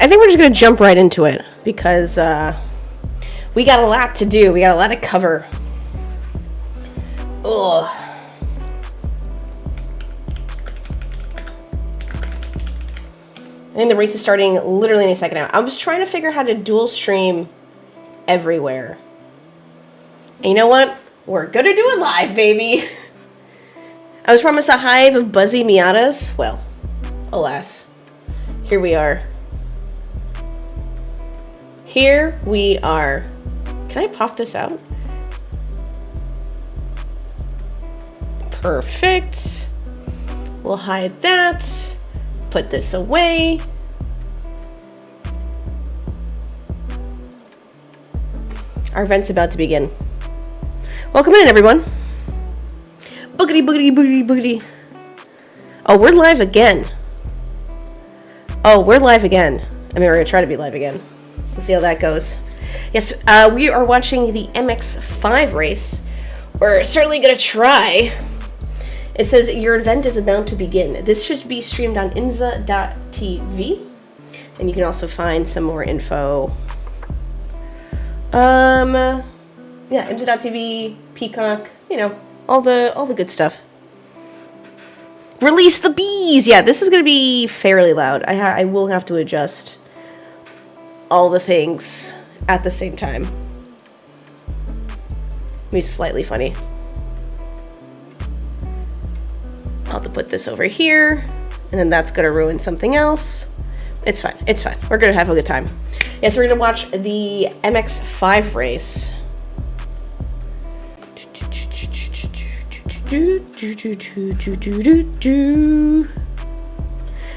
I think we're just going to jump right into it because we got a lot to do. We got a lot to cover. Ugh. I think the race is starting literally in a second now. I was trying to figure out how to dual stream everywhere. And you know what? We're going to do it live, baby. I was promised a hive of buzzy Miatas. Well, alas. Here we are. Here we are. Can I pop this out? Perfect. We'll hide that. Put this away. Our event's about to begin. Welcome in, everyone. Boogity, boogity, boogity, boogity. Oh, we're live again. Oh, we're live again. I mean, we're going to try to be live again. We'll see how that goes. Yes, we are watching the MX-5 race. We're certainly going to try. It says, your event is about to begin. This should be streamed on imza.tv. And you can also find some more info. Yeah, imza.tv, Peacock, you know, all the good stuff. Release the bees! Yeah, this is going to be fairly loud. I will have to adjust all the things at the same time. Be slightly funny. I'll have to put this over here, and then that's going to ruin something else. It's fine. It's fine. We're going to have a good time. Yes, we're going to watch the MX-5 race.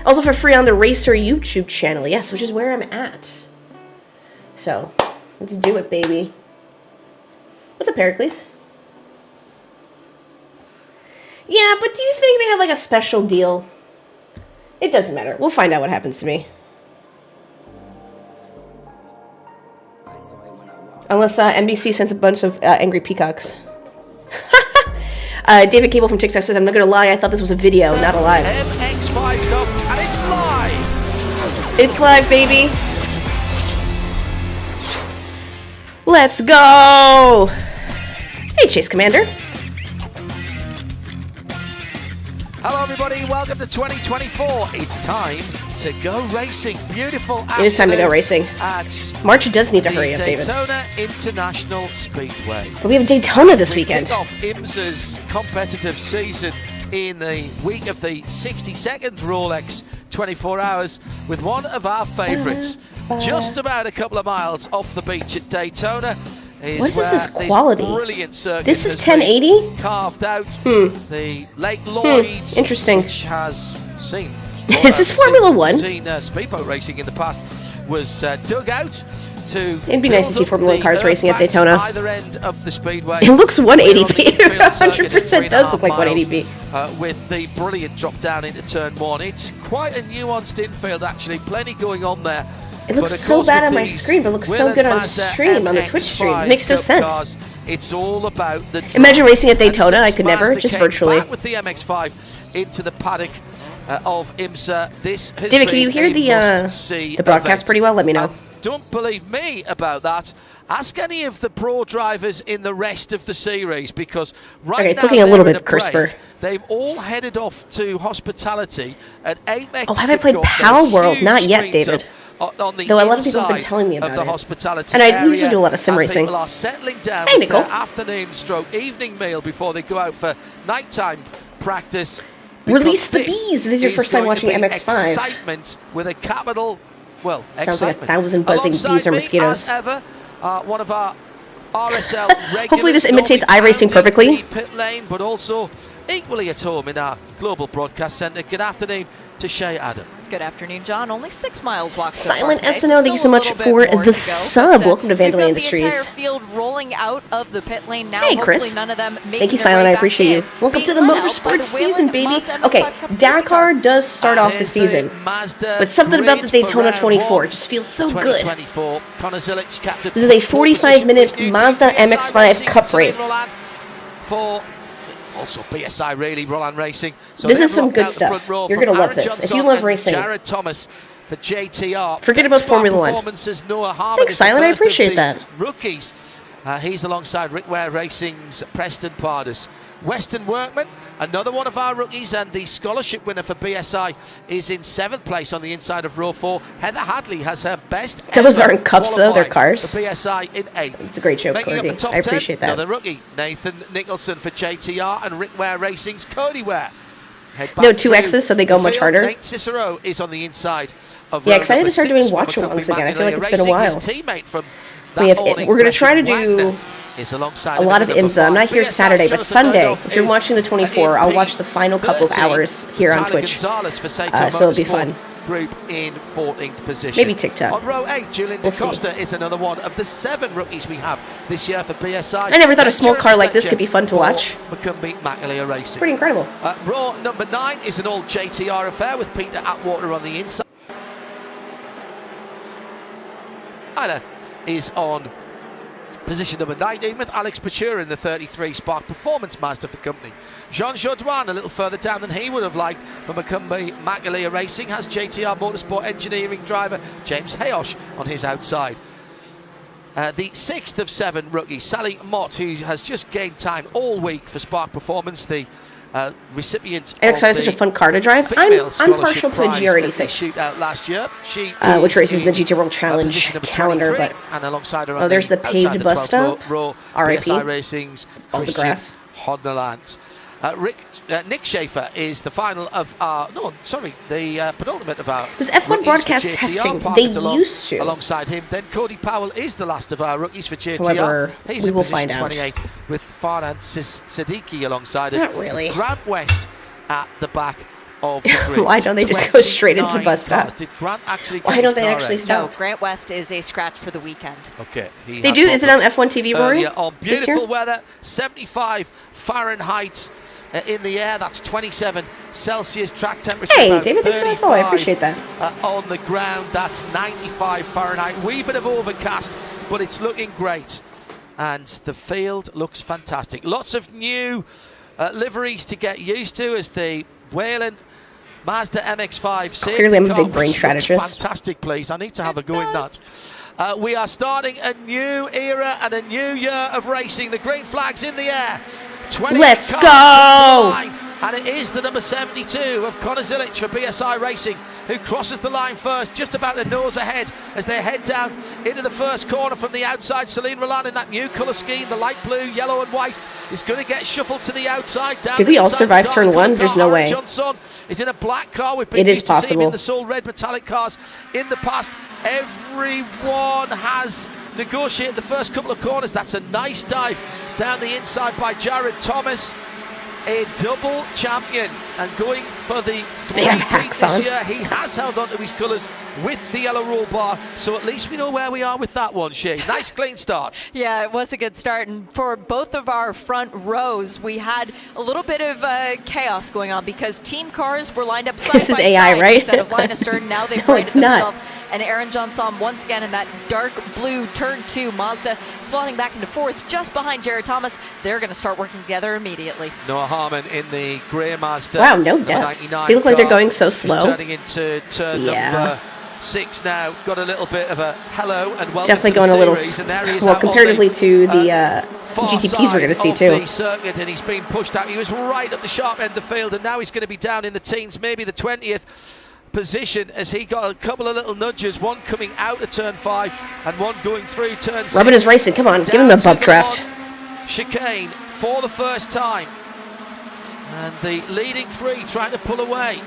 Also for free on the Racer YouTube channel. Yes, which is where I'm at. So, let's do it, baby. What's up, Pericles? Yeah, but do you think they have like a special deal? It doesn't matter. We'll find out what happens to me. Unless NBC sends a bunch of angry peacocks. David Cable from TikTok says, I'm not gonna lie, I thought this was a video, not a live. MX-5 Cup, and it's live! It's live, baby. Let's go! Hey, Chase Commander. Hello everybody, welcome to 2024. It's time to go racing. Beautiful. It is time to go racing. March does need to hurry up, David. Daytona International Speedway. But we have Daytona this weekend. Kick off IMSA's competitive season in the week of the 62nd Rolex 24 Hours with one of our favourites. Just about a couple of miles off the beach at Daytona. What is this quality? Brilliant circuit this is 1080? Carved out the Lake Lloyd's. Interesting. Which has seen. Is this Formula One? Speedboat racing in the past was dug out to. It'd be nice to see Formula One cars racing at Daytona. Either end of the speedway. It looks 180p. 100% does look like 180p. With the brilliant drop down into turn one. It's quite a nuanced infield actually. Plenty going on there. It looks so bad on my screen, but it looks so good on stream, on the Twitch stream. It makes no sense. It's all about the imagine racing at Daytona. I could never, just virtually. Back with the MX-5 into the paddock of IMSA. This has David, can you hear the broadcast pretty well? Let me know. Don't believe me about that. Ask any of the pro drivers in the rest of the series because right now it's looking a little bit crisper. They've all headed off to hospitality at Apex. Oh, have I played Pal World? Not yet, David. Though a lot of people have been telling me about it. And I usually do a lot of sim racing. People are settling down hey, with their afternoon/evening meal before they go out for nighttime practice. Release the bees! If this is your first time watching MX-5. Excitement with a capital, well, sounds like 1,000 buzzing bees or mosquitoes. As ever, one of our RSL hopefully this imitates iRacing perfectly. Pit lane, but also equally at home in our global broadcast centre. Good afternoon to Shay Adam. Good afternoon, John. Only 6 miles walked. Silent SNO, thank you so much for the sub. Welcome to Vandalay Industries. The entire field rolling out of the pit lane now. Hey, Chris. None of them thank you, Silent. I appreciate you. Welcome to the motorsports season, baby. Okay, Dakar does start off the season, but something about the Daytona 24 just feels so good. This is a 45-minute Mazda MX-5 Cup race. Also BSI really, Roland Racing. So this is some good stuff. You're going to love this. If you love racing. Jared Thomas for JTR. Forget about Spark Formula One. Performance's Noah Harmon Thanks, is the Silent. I first of appreciate the that. Rookies. He's alongside Rick Ware Racing's Preston Pardus. Weston Workman, another one of our rookies, and the scholarship winner for BSI is in 7th place on the inside of row 4. Heather Hadley has her best Those ever aren't cups, though. They're qualifying cars. for BSI in 8th. It's a great joke, Making Cody. up the top I appreciate 10, that. another rookie, Nathan Nicholson for JTR, and Rick Ware Racing's Cody Ware. Head back No, 2 through X's, so they go the much field. harder. Nate Cicero is on the inside of Yeah, row excited number to start 6 doing watch for alongs McCombie again. I feel like it's been a Racing. while. His teammate from We that have, morning, we're going to try to Gresham do Wagner, is alongside a lot of him in number IMSA. I'm not 5. here BSI Saturday, but Jonathan Sunday. Murdoch If you're is watching the 24, an I'll MP watch the final couple of 13. hours here on Tyler Twitch. Gonzalez for Sato So it'll be Motorsport fun. Group in 14th position. Maybe TikTok. On row 8, Julian We'll see. DaCosta is another one of the 7 rookies we have this year for BSI. I never thought a And small Jeremy car like this Fletcher could be fun to for watch. McCombie Macaleer Racing. Pretty incredible. Row number 9 is an all JTR affair with Peter Atwater on the inside. Tyler is on position number 19 with Alex Pachura in the 33 Spark Performance Mazda for company. Jean Jourdouin, a little further down than he would have liked for McCombie Macaleer Racing, has JTR Motorsport engineering driver James Hayosh on his outside. The 6th of 7 rookies, Sally Mott, who has just gained time all week for Spark Performance, the recipient Alex of has such a the fun car to drive. female I'm partial to a scholarship prize at the GR86, shootout last year. She which races is the GT World in Challenge position number calendar. 23, But and alongside her oh, on there's the outside paved the bus 12th stop. row, RIP. BSI Racing's All the Christian grass. Hodneland. Nick Schaefer is the final of our, the penultimate of our. This F1 rookies broadcast for JTR. testing, Park they it along- used to. Alongside him, then Cody Powell is the last of our rookies for JTR. However, He's we in will position find out. 28 with Farhan Siddiqui alongside him. Not really. Grant West at the back of the grid. Why don't they just go straight into 29 bus stop? cars. Did Grant actually Why get don't his they car actually out? stop? No, Grant West is a scratch for the weekend. Okay. he They had do? Is it on problems F1 TV, Rory? earlier on. This year? Beautiful weather, 75 Fahrenheit in the air. That's 27 Celsius track temperature. Hey, about David, thanks for the follow. I 35, appreciate that. on the ground, that's 95 Fahrenheit. Wee bit of overcast, but it's looking great. And the field looks fantastic. Lots of new liveries to get used to as the Wayland Mazda MX-5 safety Clearly I'm a car, big brain which looks strategist. Fantastic, please. I need to have a go in that. We are starting a new era and a new year of racing. The green flag's in the air. 20 Let's cars go! come to line, and it is the number 72 of Connor Zilic for BSI Racing, who crosses the line first, just about a nose ahead as they head down into the first corner from the outside. Celine Roland in that new colour scheme, the light blue, yellow and white, is going to get shuffled to the outside. Down Did the we all inside, survive the turn dark one? colour There's car. no Aaron way. Johnson is in a black car. We've been It is used to seeing him possible. in the Soul Red metallic cars in the past. Everyone has negotiated the first couple of corners. That's a nice dive down the inside by Jared Thomas, a double champion and going for the They have three-peat hacks this on. year. He has held on to his colours with the yellow roll bar, so at least we know where we are with that one, Shane. Nice clean start. Yeah, it was a good start. And for both of our front rows, we had a little bit of chaos going on because team cars were lined up side This by is AI, side right? instead of line of stern. Now they've No, righted it's not. themselves. And Aaron Johnson once again in that dark blue turn 2 Mazda slotting back into 4th just behind Jared Thomas. They're going to start working together immediately. Noah Harmon in the grey Mazda. Wow, no number deaths. 99 They look like they're car. going so He's slow. turning into turn Yeah. number 6 now. Got a little bit of a hello and welcome Definitely to the going a little, series. And there he is well, out on comparatively to the far GTPs we're going to side see of too. the circuit, and he's been pushed out. He was right up the sharp end of the field, and now he's going to be down in the teens, maybe the 20th position, as he got a couple of little nudges, one coming out of turn 5 and one going through turn 6. Robin is racing. Come on, give him the Down bump to draft. long chicane for the first time, and the leading 3 trying to pull away.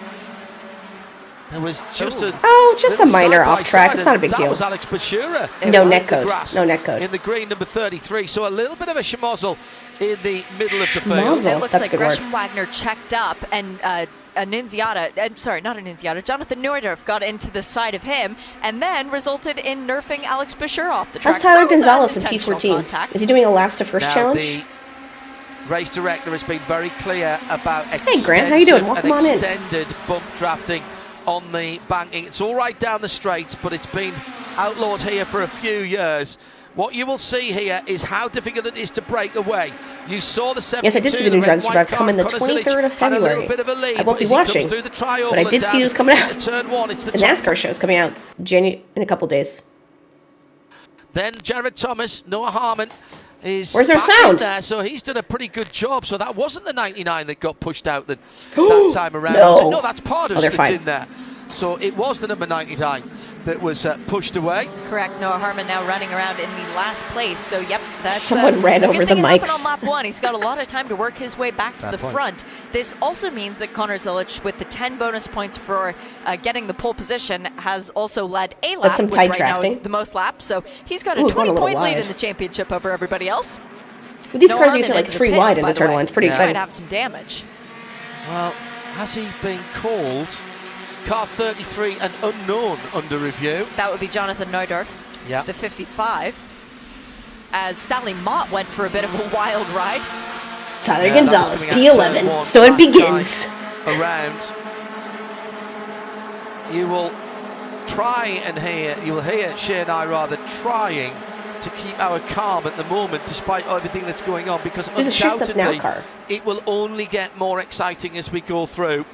There was just a just a little minor side by off track. side, It's not a and big that deal. was Alex Pachura. No in net the code. grass No net code. in the green number 33. So a little bit of a schmozzle in the middle of the field. Schmozzle. It looks That's a like good word. Gresham Wagner checked up and Jonathan Neudorf got into the side of him and then resulted in nerfing Alex Bashir off the track. How's So Tyler that was Gonzalez in unintentional P14? contact. Is he doing a last to first Now challenge? the race director has been very clear about Hey, Grant, how you doing? extensive Welcome and on in. extended bump drafting on the banking. It's all right down the straights, but it's been outlawed here for a few years What you will see here is how difficult it is to break away. You saw the 72. Yes, I did see the new Drive to Survive coming the 23rd of February. I won't be watching, but I did see this coming out. Turn one, it's the NASCAR show is coming out in a couple days. Then Jared Thomas, Noah Harmon is Where's our back sound? in there, so he's done a pretty good job. So that wasn't the 99 that got pushed out that time around. No, that's part of that's in there. So it was the number 99 that was pushed away. Correct. Noah Harmon now running around in the last place. So, yep, that's someone ran over the mics. On lap 1. He's got a lot of time to work his way back to the front. This also means that Connor Zilic, with the 10 bonus points for getting the pole position, has also led a lap, that's some tight which right now is the most laps. So he's got a 20-point lead in the championship over everybody else. With these cars, you get like 3 wide in the turn line. It's pretty exciting. Might have some damage. Well, has he been called? Car 33 and unknown under review. That would be Jonathan Neudorf, the 55. As Sally Mott went for a bit of a wild ride. Tyler Gonzalez, P11. So it begins. Around. You will try and hear, you will hear Shea and I rather trying to keep our calm at the moment despite everything that's going on, because there's undoubtedly it will only get more exciting as we go through.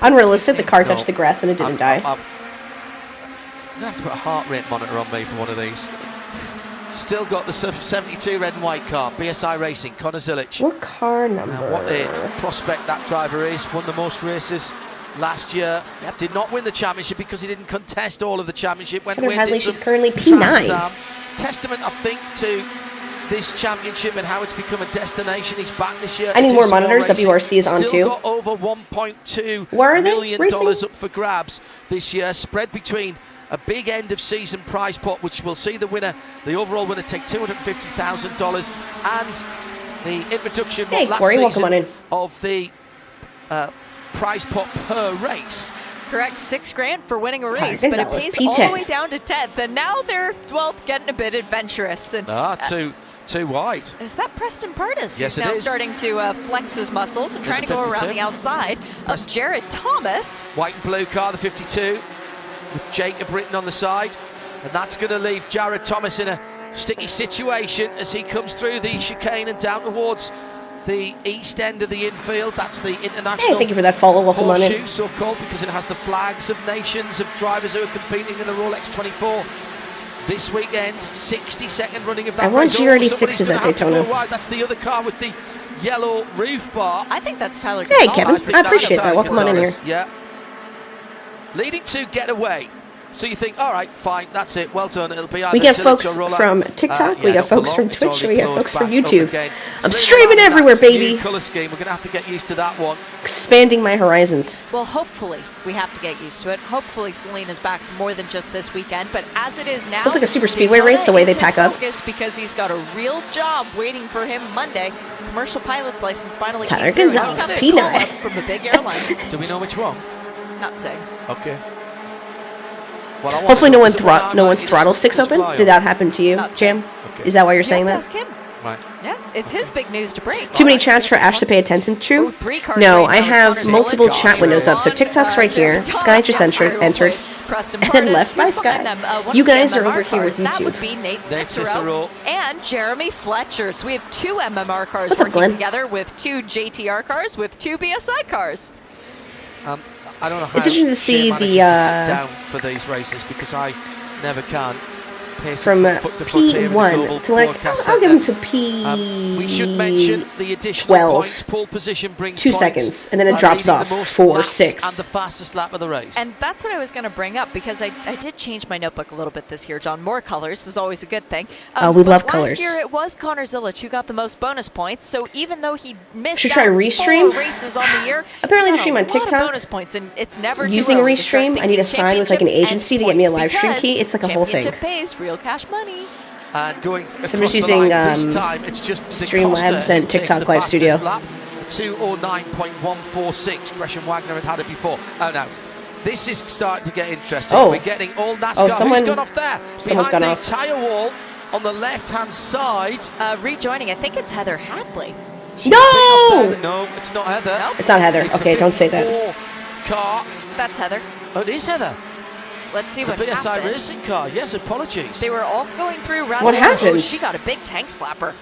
Unrealistic, the car touched the grass and it didn't die. I'm going to have to put a heart rate monitor on me for one of these. Still got the 72 red and white car, BSI Racing, Connor Zilic. What car number? Now, what a prospect that driver is. Won the most races last year. Did not win the championship because he didn't contest all of the championship. Heather Hadley, she's currently P9. Testament, I think, to this championship and how it's become a destination. He's back this year. I need more monitors. WRC is on too. Still got over $1.2 million up for grabs this year, spread between a big end of season prize pot, which will see the winner, the overall winner, take $250,000, and the introduction last season of the prize pot per race. Correct, $6,000 for winning a race, but it pays all the way down to 10th, and now they're, well, getting a bit adventurous. And, too wide. Is that Preston Pardis? Yes, who's now starting to flex his muscles and trying to go around the outside of Jared Thomas. White and blue car, the 52, with Jacob written on the side, and that's going to leave Jared Thomas in a sticky situation as he comes through the chicane and down towards the east end of the infield. That's the international. Hey, thank you for that follow. Welcome on in. So called because it has the flags of nations of drivers who are competing in the Rolex 24 this weekend. 62nd running of that. I want GRD6s at Daytona. That's the other car with the yellow roof bar. I think that's Tyler Gonzalez. Hey, Kevin. I appreciate that. Welcome on in here. Yeah. Leading to Getaway. So you think, all right, fine, that's it, well done. It'll be either we get folks from TikTok, we got folks from Twitch, we got folks from YouTube. I'm streaming everywhere, baby. Color scheme. We're going to have to get used to that one. Expanding my horizons. Well, hopefully we have to get used to it. Hopefully Selena's back for more than just this weekend. But as it is now, looks like a super speedway race the way they pack up. Because he's got a real job waiting for him Monday. Commercial pilot's license finally Tyler came through. Gonzalez, P9. From a big airline. Do we know which one? Not saying. Okay. Hopefully no one's throttle sticks open. Did that happen to you, Jam? Okay. Is that why you're saying that? Ask him. Right. Yeah, it's his big news to break. Too many chats for Ash to pay attention to? No, I have multiple chat windows up. So TikTok's right here. Sky just entered, and then left by Sky. You guys are over here with YouTube. That would be Nate Cicero and Jeremy Fletcher. So we have 2 MMR cars What's working up, together with 2 JTR cars with 2 BSI cars. I don't know how it's interesting to see the sit down for these races because I never can. From P1 to like, I'll give him to P12. We should mention the additional points, pole position brings 2 seconds, and then it drops off 4, 6. And the fastest lap of the race. And that's what I was going to bring up because I did change my notebook a little bit this year, John. More colors is always a good thing. We love colors. Last year it was Connor Zilic who got the most bonus points. So even though he missed should try restream 4 races on the year, apparently to stream on TikTok. Bonus points, and it's never using Restream. I need to sign with like an agency to get me a live stream key. It's like a whole thing. Pays real cash money. And going so I'm just using Streamlabs and TikTok Live Studio. 209.146. Gresham Wagner had it before. Oh no. This is starting to get interesting. Oh. We're getting all NASCAR. Someone, who's gone off there? Someone's gone off. Behind the tyre wall on the left-hand side. Rejoining, I think it's Heather Hadley. No! No, it's not Heather. Nope. It's not Heather. Okay, don't say that. Car. That's Heather. Oh, it is Heather. Let's see The what BSI happened. racing car. Yes, apologies. They were all going through rather What well. happened? She got a big tank slapper.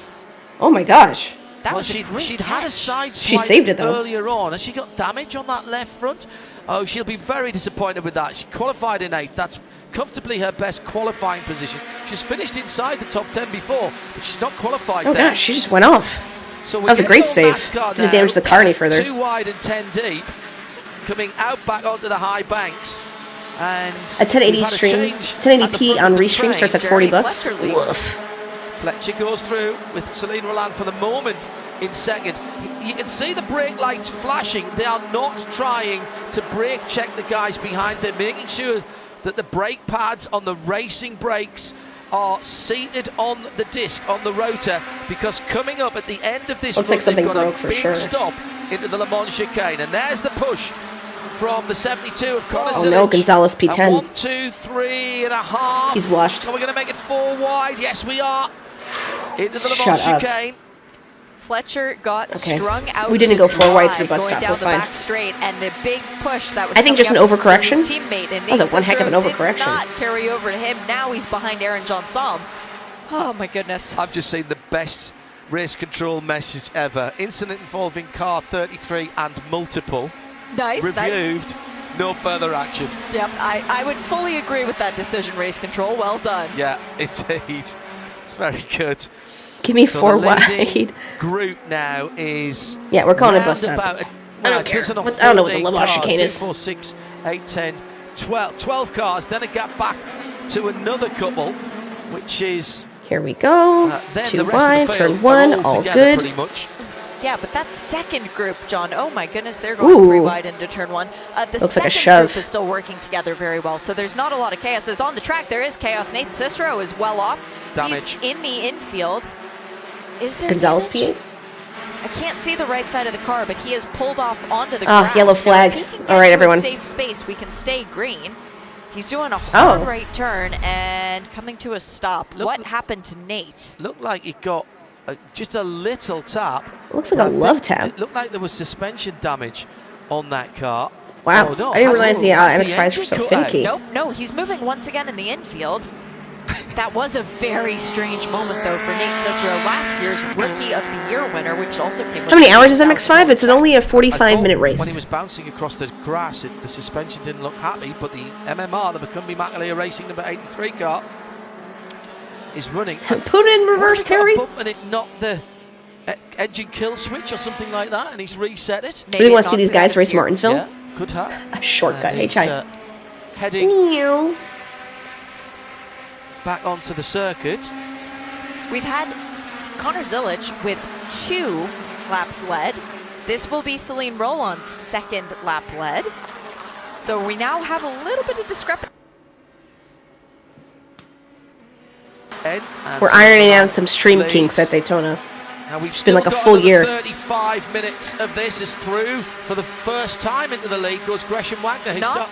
Oh my gosh. That was a she'd great had a catch. side She swipe saved it, though. earlier on, and she got damage on that left front. Oh, she'll be very disappointed with that. She qualified in 8th. That's comfortably her best qualifying position. She's finished inside the top 10 before, but she's not qualified Oh there. gosh, she just went off. So That was a great save. Didn't damage the car any further. 2 wide and 10 deep, coming out back onto the high banks. And A 1080 we've had a stream, change at the 1080p front on of the Restream train. starts at Jeremy 40 bucks. Fletcher leads. Woof. Fletcher goes through with Celine Roland for the moment in second. You can see the brake lights flashing. They are not trying to brake check the guys behind them, making sure that the brake pads on the racing brakes are seated on the disc, on the rotor, because coming up at the end of this Looks run, like something they've got broke a for big sure. stop into the Le Mans chicane. And there's the push from the 72 of Connor Oh no, Zilic. Gonzalez P10. And 1, 2, 3.5. He's washed. Are we going to make it 4 wide? Yes, we are. Into the Le Shut Mans up. chicane. Fletcher got Okay. strung out. We didn't to go 4 wide dry through bus going stop, down we're the fine. back straight, and the big push that was. I think coming just an up from overcorrection. his teammate, and That was a Nate one heck of an Cicero overcorrection. Did not carry over to him. Now he's behind Aaron Johnson. Oh my goodness. I've just seen the best race control message ever. Incident involving car 33 and multiple. Nice. Reviewed. Nice. No further action. Yep. I would fully agree with that decision. Race control. Well done. Yeah, indeed. It's very good. Give me So 4 the leading wide. group now is Yeah, we're calling it bus round stop. about I don't care. dozen or I don't know what the 14 Le Mans cars, chicane 2, is. 4, 6, 8, 10, 12 cars. Then a gap back to another couple, which is Here we go. then 2 the rest wide, of the field turn are 1, all together good. pretty much. Yeah, but that second group, John, oh my goodness, they're going Ooh. 3 wide into turn 1. The Looks like a second shove. group is still working together very well, so there's not a lot of chaos. As on the track, there is chaos. Nate Cicero is well off. Damage. He's in the infield. Is there Gonzalez damage? P8. I can't see the right side of the car, but he has pulled off onto the Ah, grass. yellow Now, flag. if he can get All right, to everyone. a safe space, we can stay green. He's doing a hard right turn and coming to a stop. What happened to Nate? Looked like he got just a little tap. Looks like a I think love tap. It looked like there was suspension damage on that car. Wow. Oh, no, I didn't has realize it- the has MX-5s were engine so cut finicky. out? Nope, no, he's moving once again in the infield. That was a very strange moment, though, for Nate Cicero, last year's Rookie of the Year winner, which also came with How many hours is 6,000 MX-5? It's only a I 45-minute thought race. When he was bouncing across the grass, the suspension didn't look happy, but the MMR, the McCumbee McAleer Racing number 83 car, is running. Put it in reverse, Got a Terry. bump and it knocked the engine kill switch or something like that, and he's reset it. Maybe We want it to see these knocked it out guys of race gear. Martinsville. Yeah, could have. A shortcut, And he's, HI. heading Meow. back onto the circuit. We've had Connor Zilic with 2 laps led. This will be Celine Roland's second lap led. So we now have a little bit of discrepancy. And We're ironing out some stream kinks at Daytona. Now we've been still like a got full another year. 35 minutes of this is through for the first time into the league goes Gresham Wagner. Not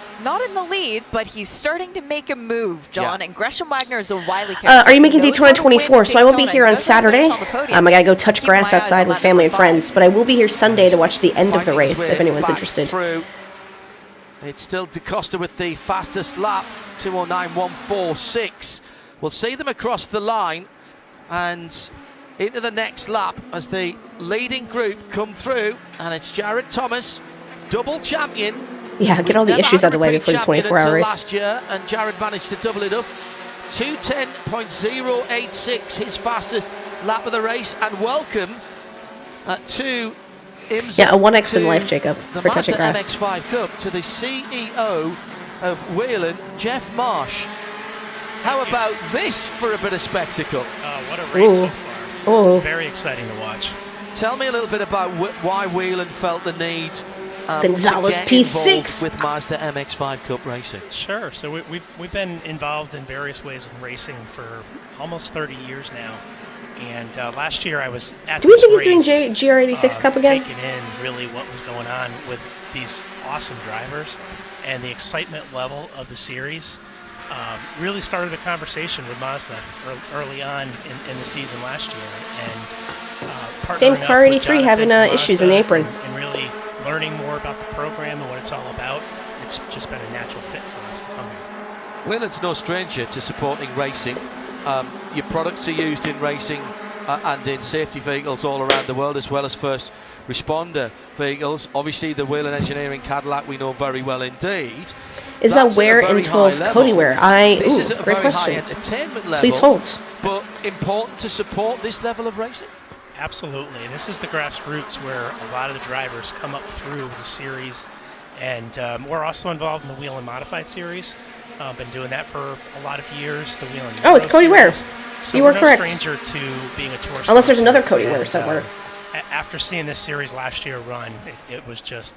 in the lead, but he's starting to make a move, John. Yeah. And Gresham Wagner is a wily character. Are you making He knows Daytona how to win 24? So I won't be Daytona. here He on knows how to Saturday. finish on the podium. I gotta go touch Keep grass my eyes outside on with that family and number 5. friends. But I will be here Sunday to watch the end of the Fighting his race, way if anyone's back interested. Through. It's still DaCosta with the fastest lap, 2:09.146. We'll see them across the line and into the next lap as the leading group come through, and it's Jared Thomas, double champion. Yeah, get all the Never issues had out a of the way repeat before the champion 24-hour until race. last year, and Jared managed to double it up. 2:10.086, his fastest lap of the race, and welcome to IMSA. Yeah, a 1x to in life, Jacob, the for touching Mazda grass. MX-5 Cup, to the CEO of Whelen, Jeff Marsh. How about this for a bit of spectacle? What a race so Ooh. far. Oh, Very exciting to watch. Tell me a little bit about why Whelen felt the need Gonzalez to get P6. involved with Mazda MX-5 Cup racing. Sure. So we've been involved in various ways in racing for almost 30 years now. And last year I was at do we this think he's race, doing GR86 Cup again? taking in really what was going on with these awesome drivers and the excitement level of the series. Really started a conversation with Mazda early on in the season last year, and Same partnering car up with 83 Jonathan having from issues in Mazda the apron. and really learning more about the program and what it's all about. It's just been a natural fit for us to come here. Whelan's no stranger to supporting racing. Your products are used in racing and in safety vehicles all around the world, as well as first responder vehicles. Obviously, the Whelan Engineering Cadillac we know very well indeed. Is that where in 12 Cody wear? This is at a great very question. high entertainment level. Please hold. But important to support this level of racing. Absolutely. This is the grassroots where a lot of the drivers come up through the series. And we're also involved in the Wheel and Modified series. Been doing that for a lot of years. The Wheel and Oh, it's Cody Ware. So You we're were correct. no stranger to being a tour Unless there's sponsor. another Cody Ware And, somewhere. After seeing this series last year run, it was just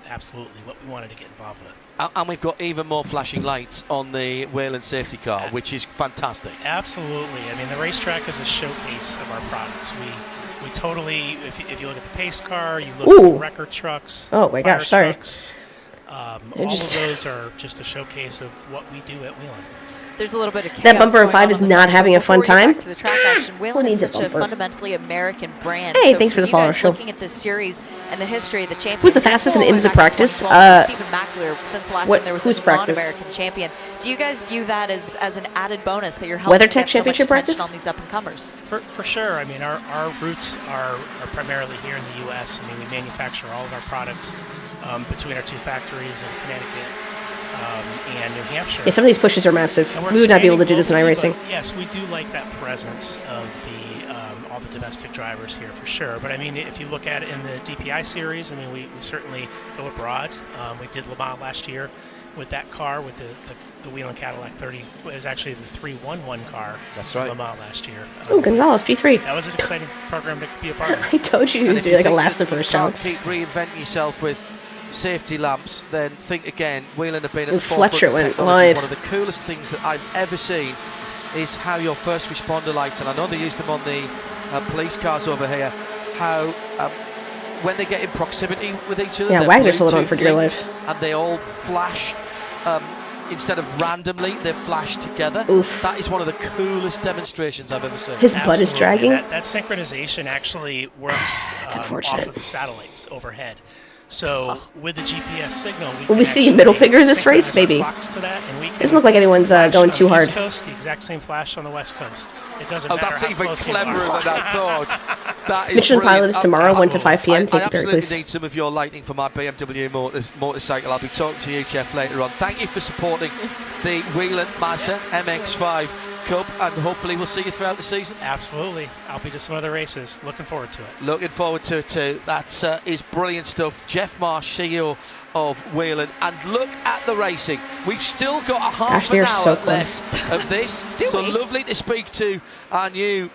absolutely what we wanted to get involved with. And we've got even more flashing lights on the Whelan safety car, which is fantastic. Absolutely. I mean, the racetrack is a showcase of our products. We totally, if you look at the pace car, you look at the record trucks. Oh my fire gosh, sorry. Trucks, all of those are just a showcase of what we do at Whelan. There's a little bit of chaos That bumper going of 5 on is the not track. having a fun Before we get time. back to the track action, Whelan is needs a such a bumper? fundamentally American brand. Hey, so thanks for the you follow, guys Show. looking at this series and the history of the champion. Who's the fastest in IMSA practice? Stephen Mackler, since the last what- time there was who's a practice? non-American champion. Do you guys view that as an added bonus that you're helping WeatherTech get so much championship attention practice? on these up-and-comers? For sure. I mean, our roots are primarily here in the U.S. I mean, we manufacture all of our products between our two factories in Connecticut and New Hampshire. Yeah, some of these pushes are massive. And we're We would not be able to do expanding this in globally, iRacing. but yes, we do like that presence of the all the domestic drivers here for sure. But I mean, if you look at it in the DPI series, I mean, we certainly go abroad. We did Le Mans last year with that car, with the Whelan Cadillac 30. It was actually the 311 car. That's right. Le Mans last year. Oh, Gonzalez, P3. That was an exciting program to be a part of. I told you And to if do you like a think last that and first you job. can't keep reinventing yourself with safety lamps, then think again. Whelan have been at And the forefront Fletcher of went technology. wide. One of the coolest things that I've ever seen is how your first responder lights, and I know they use them on the police cars over here, how when they get in proximity with each other, Yeah, they're Wagner's holding on Bluetooth for dear linked, life. and they all flash. Instead of randomly, they flash together. Oof. That is one of the coolest demonstrations I've ever seen. His butt is Absolutely. dragging. That synchronization actually works That's off unfortunate. of the satellites overhead. So with the GPS signal, Will we can see middle actually finger this race? synchronize our Maybe. clocks to that, and we can Doesn't look like anyone's flash going on too the hard. East Coast, the exact same flash on the West Coast. It doesn't Oh, matter that's how even close you cleverer are. than I thought. That is Michelin brilliant. Pilot is tomorrow, 1 to 5 p.m. I Thank you, Barry, absolutely please. need some of your lighting for my BMW motorcycle. I'll be talking to you, Jeff, later on. Thank you for supporting the Whelan Mazda MX-5 Cup, and hopefully we'll see you throughout the season. Absolutely. I'll be to some other races. Looking forward to it. Looking forward to it too. That is brilliant stuff. Jeff Marsh, CEO of Whelan, and look at the racing. We've still got a half Gosh, an they're hour so close. left of this. So lovely to speak to our new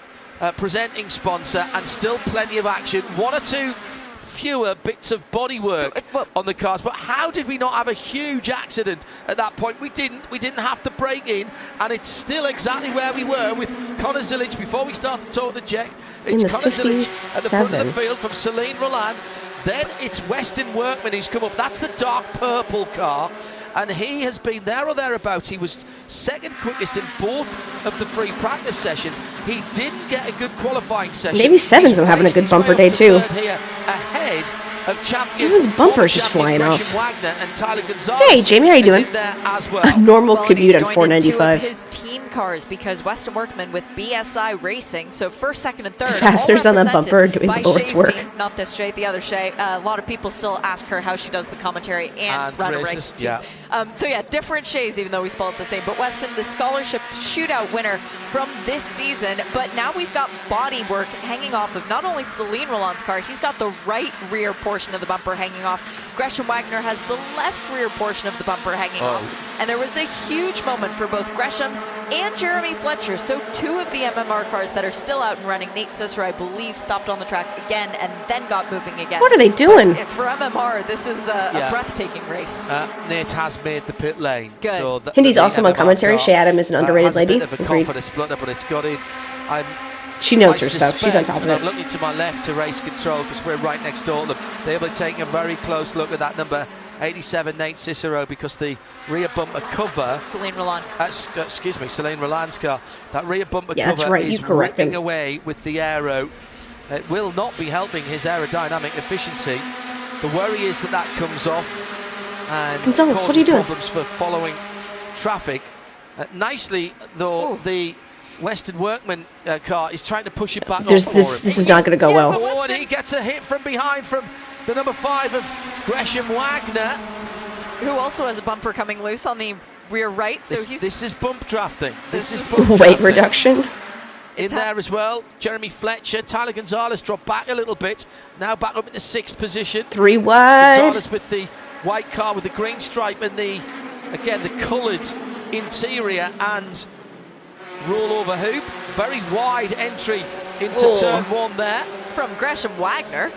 presenting sponsor, and still plenty of action. One or two fewer bits of bodywork on the cars, but how did we not have a huge accident at that point? We didn't have to break in, and it's still exactly where we were with Connor Zilic before we started talking to Jack. It's In the Connor Zilic at the front of the 57. field from Celine Roland. Then it's Weston Workman who's come up. That's the dark purple car, and he has been there or thereabouts. He was second quickest in both of the free practice sessions. He didn't get a good qualifying session. Navy Sevens He's are having a raced good his way bumper up day, to too. third here, ahead of champion. Everyone's bumper is former just champion flying Gresham off. Wagner and Tyler Gonzalez. Hey, Jamie, how you is doing? in there as well. A normal Well, and commute he's at joined in two of 495. his team cars because Weston Workman with BSI Racing, so first, second, and third. Fasters all on that bumper represented doing by the Lord's Shay's work. team, not this Shay, the other Shay. A lot of people still ask her how she does the commentary and run a races, race team. yeah. So yeah, different Shays, even though we spell it the same. But Weston, the scholarship shootout winner from this season. But now we've got body work hanging off of not only Celine Roland's car, he's got the right rear portion of the bumper hanging off. Gresham Wagner has the left rear portion of the bumper hanging off. And there was a huge moment for both Gresham and Jeremy Fletcher. So two of the MMR cars that are still out and running. Nate Cicero, I believe, stopped on the track again and then got moving again. What are they doing? But for MMR, this is a breathtaking race. Nate has made the pit lane. Good. So Hindy's the awesome on MMR commentary. car, Shay Adam is an underrated has lady. A bit of a Agreed. confidence splutter, but it's got in. She knows I her stuff. She's on suspect, top of and I'm it. looking to my left to race control because we're right next door to them. They'll be taking a very close look at that number 87 Nate Cicero, because the rear bumper cover, Celine Roland. excuse me, Celine Roland's car, that rear bumper Yeah, that's cover right, is you correct ripping him. away with the aero. It will not be helping his aerodynamic efficiency. The worry is that that comes off and Gonzalez, causes what are you doing? problems for following traffic. Nicely, though, the Western Workman car is trying to push it back. This is not going to go well. Oh, and he gets a hit from behind from the number 5 of Gresham Wagner, who also has a bumper coming loose on the rear right. So this is bump drafting. This is weight reduction. In there as well, Jeremy Fletcher, Tyler Gonzalez dropped back a little bit, now back up into 6th position. 3 wide. Gonzalez with the white car with the green stripe and the coloured interior and rollover hoop. Very wide entry into turn 1 there. From Gresham Wagner.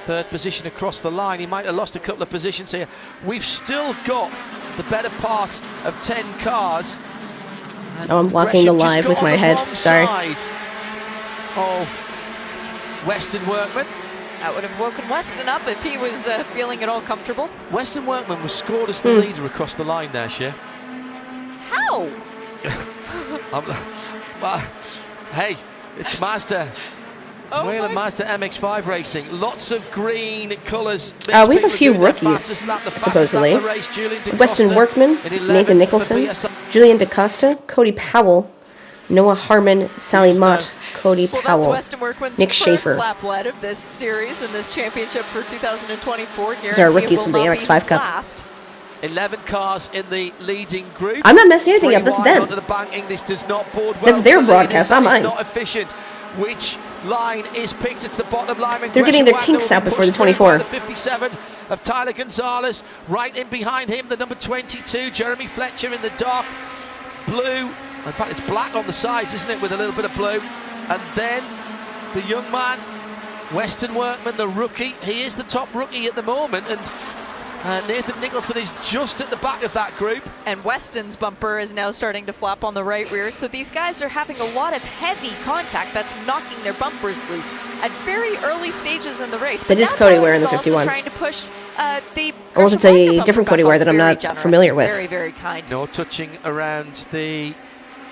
3rd position across the line. He might have lost a couple of positions here. We've still got the better part of 10 cars. Oh, I'm blocking the live with my head. Sorry. Of Western Workman. That would have woken Weston up if he was feeling at all comfortable. Western Workman was scored as the leader across the line there, Shea. How? Well, hey, it's Mazda. Wheel and Mazda MX-5 racing. Lots of green colours. We have a few rookies, supposedly. Weston Workman, Nathan Nicholson, Julian DaCosta, Cody Powell, Noah Harmon, Sally Mott, Cody Powell, that's Weston Workman's Nick first Schaefer. lap lead of this series and this championship for 2024. These are rookies in the MX-5 Cup. Last. 11 cars in the leading group. I'm not messing anything up. That's them. The banking. This does not bode well. That's their broadcast, not mine. It's not efficient. Which line is picked? It's the bottom line. They're getting their kinks out before the 24. The 57 of Tyler Gonzalez. Right in behind him, the number 22, Jeremy Fletcher in the dark blue. In fact, it's black on the sides, isn't it, with a little bit of blue. And then the young man, Weston Workman, the rookie. He is the top rookie at the moment, and Nathan Nicholson is just at the back of that group. And Weston's bumper is now starting to flap on the right rear. So these guys are having a lot of heavy contact that's knocking their bumpers loose at very early stages in the race. That is Cody Ware in the 51. Trying to push the unless it's a different Cody Ware that I'm not familiar with. Very, very kind. No touching around the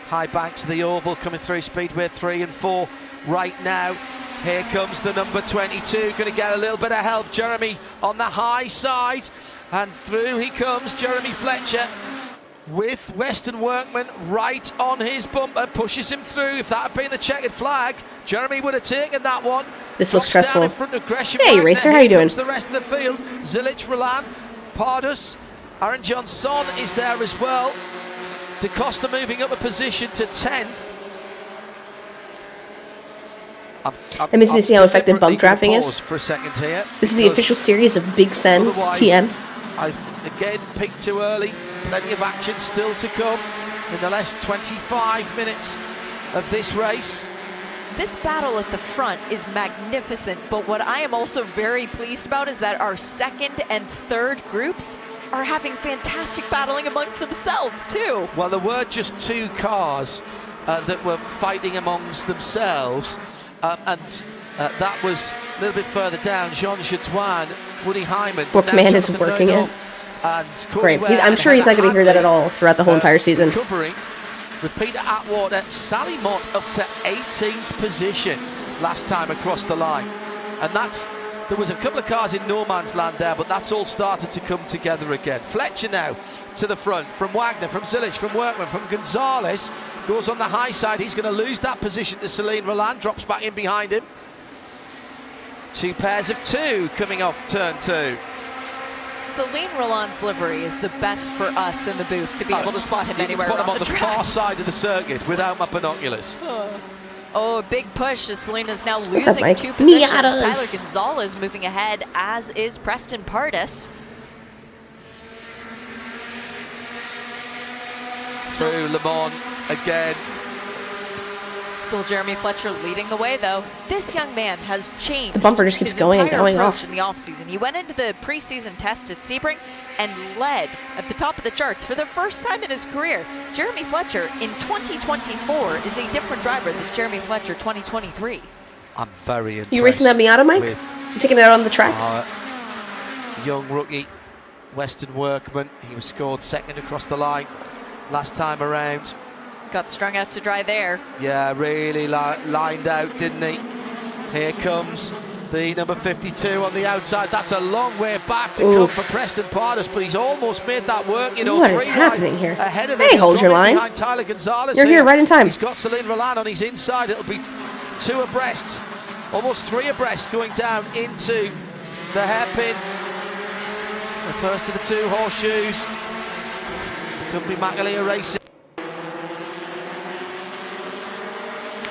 high banks of the oval, coming through Speedway 3 and 4 right now. Here comes the number 22, going to get a little bit of help. Jeremy on the high side, and through he comes, Jeremy Fletcher with Weston Workman right on his bumper, pushes him through. If that had been the checkered flag, Jeremy would have taken that one. This looks stressful. In front of Gresham hey, Wagner. Racer, how you doing? The rest of the field, Zilich, Roland, Pardus, Aaron Johnson is there as well. DaCosta moving up a position to 10th. I'm missing to see how effective bump drafting is. For a second here. This is the official series of Big Sens TM. I again picked too early. Plenty of action still to come in the last 25 minutes of this race. This battle at the front is magnificent, but what I am also very pleased about is that our second and third groups are having fantastic battling amongst themselves too. Well, there were just 2 cars that were fighting amongst themselves. That was a little bit further down. Jean Jadouin, Woody Hyman. Bookman is working it. Great. I'm sure he's not going to hear that at all throughout the whole entire season. Covering with Peter Atwater, Sally Mott up to 18th position last time across the line. And there was a couple of cars in no man's land there, but that's all started to come together again. Fletcher now to the front, from Wagner, from Zilich, from Workman, from Gonzalez. Goes on the high side. He's going to lose that position to Celine Roland. Drops back in behind him. 2 pairs of 2 coming off turn 2. Celine Roland's livery is the best for us in the booth to be able to spot him anywhere around on the track. far side of the circuit without my binoculars. Oh, a big push as Selena's now losing 2 positions. Miatas. Tyler Gonzalez moving ahead, as is Preston Pardus. Through Le Mans again. Still Jeremy Fletcher leading the way, though. This young man has changed. The bumper just keeps his going and entire going approach off. in the offseason. He went into the preseason test at Sebring and led at the top of the charts for the first time in his career. Jeremy Fletcher in 2024 is a different driver than Jeremy Fletcher 2023. I'm very impressed. You racing that Miata, Mike? You taking it out on the track? Young rookie, Weston Workman. He was scored second across the line last time around. Got strung out to dry there. Yeah, really lined out, didn't he? Here comes The number 52 on the outside. That's a long way back to come for Preston Pardus, but he's almost made that work. You know, what is happening here? Ahead of Hey, him, hold your line. Behind Tyler Gonzalez. You're here right in time. He's got Celine Roland on his inside. It'll be 2 abreast, almost 3 abreast, going down into the hairpin. The first of the 2 horseshoes. Company McAleer Racing.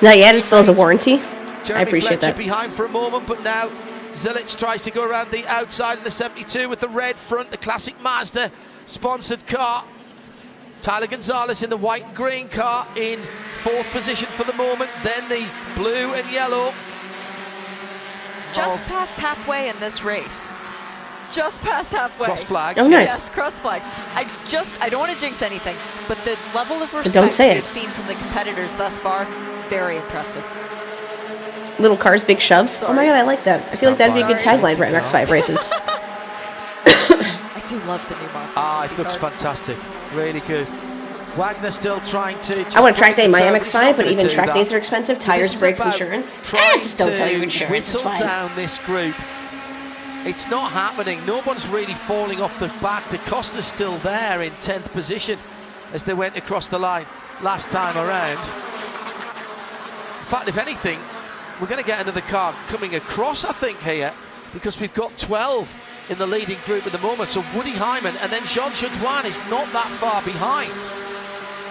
Not yet. It still has a warranty. Jeremy I appreciate Fletcher that. behind for a moment, but now Zilic tries to go around the outside of the 72 with the red front, the classic Mazda sponsored car. Tyler Gonzalez in the white and green car in 4th position for the moment, then the blue and yellow. Just past halfway in this race. Just past halfway. Cross flags. Oh, nice. Yes, cross flags. I don't want to jinx anything, but the level of don't respect say it. we've seen from the competitors thus far, very impressive. Little cars, big shoves. Sorry. Oh my god, I like that. I feel like that'd be a good Sorry. tagline for MX5 races. I do love the new Mazda. It looks fantastic. Really good. Wagner still trying to... I want to track day my He's MX5, not but gonna even do track that. days are expensive. This Tires, is brakes, about insurance. trying Just don't tell you to insurance. It's whittle fine. down this group. It's not happening. No one's really falling off the back. Da Costa's still there in 10th position as they went across the line last time around. In fact, if anything, we're going to get another car coming across, I think, here, because we've got 12 in the leading group at the moment. So Woody Hyman and then Jean Chadouin is not that far behind.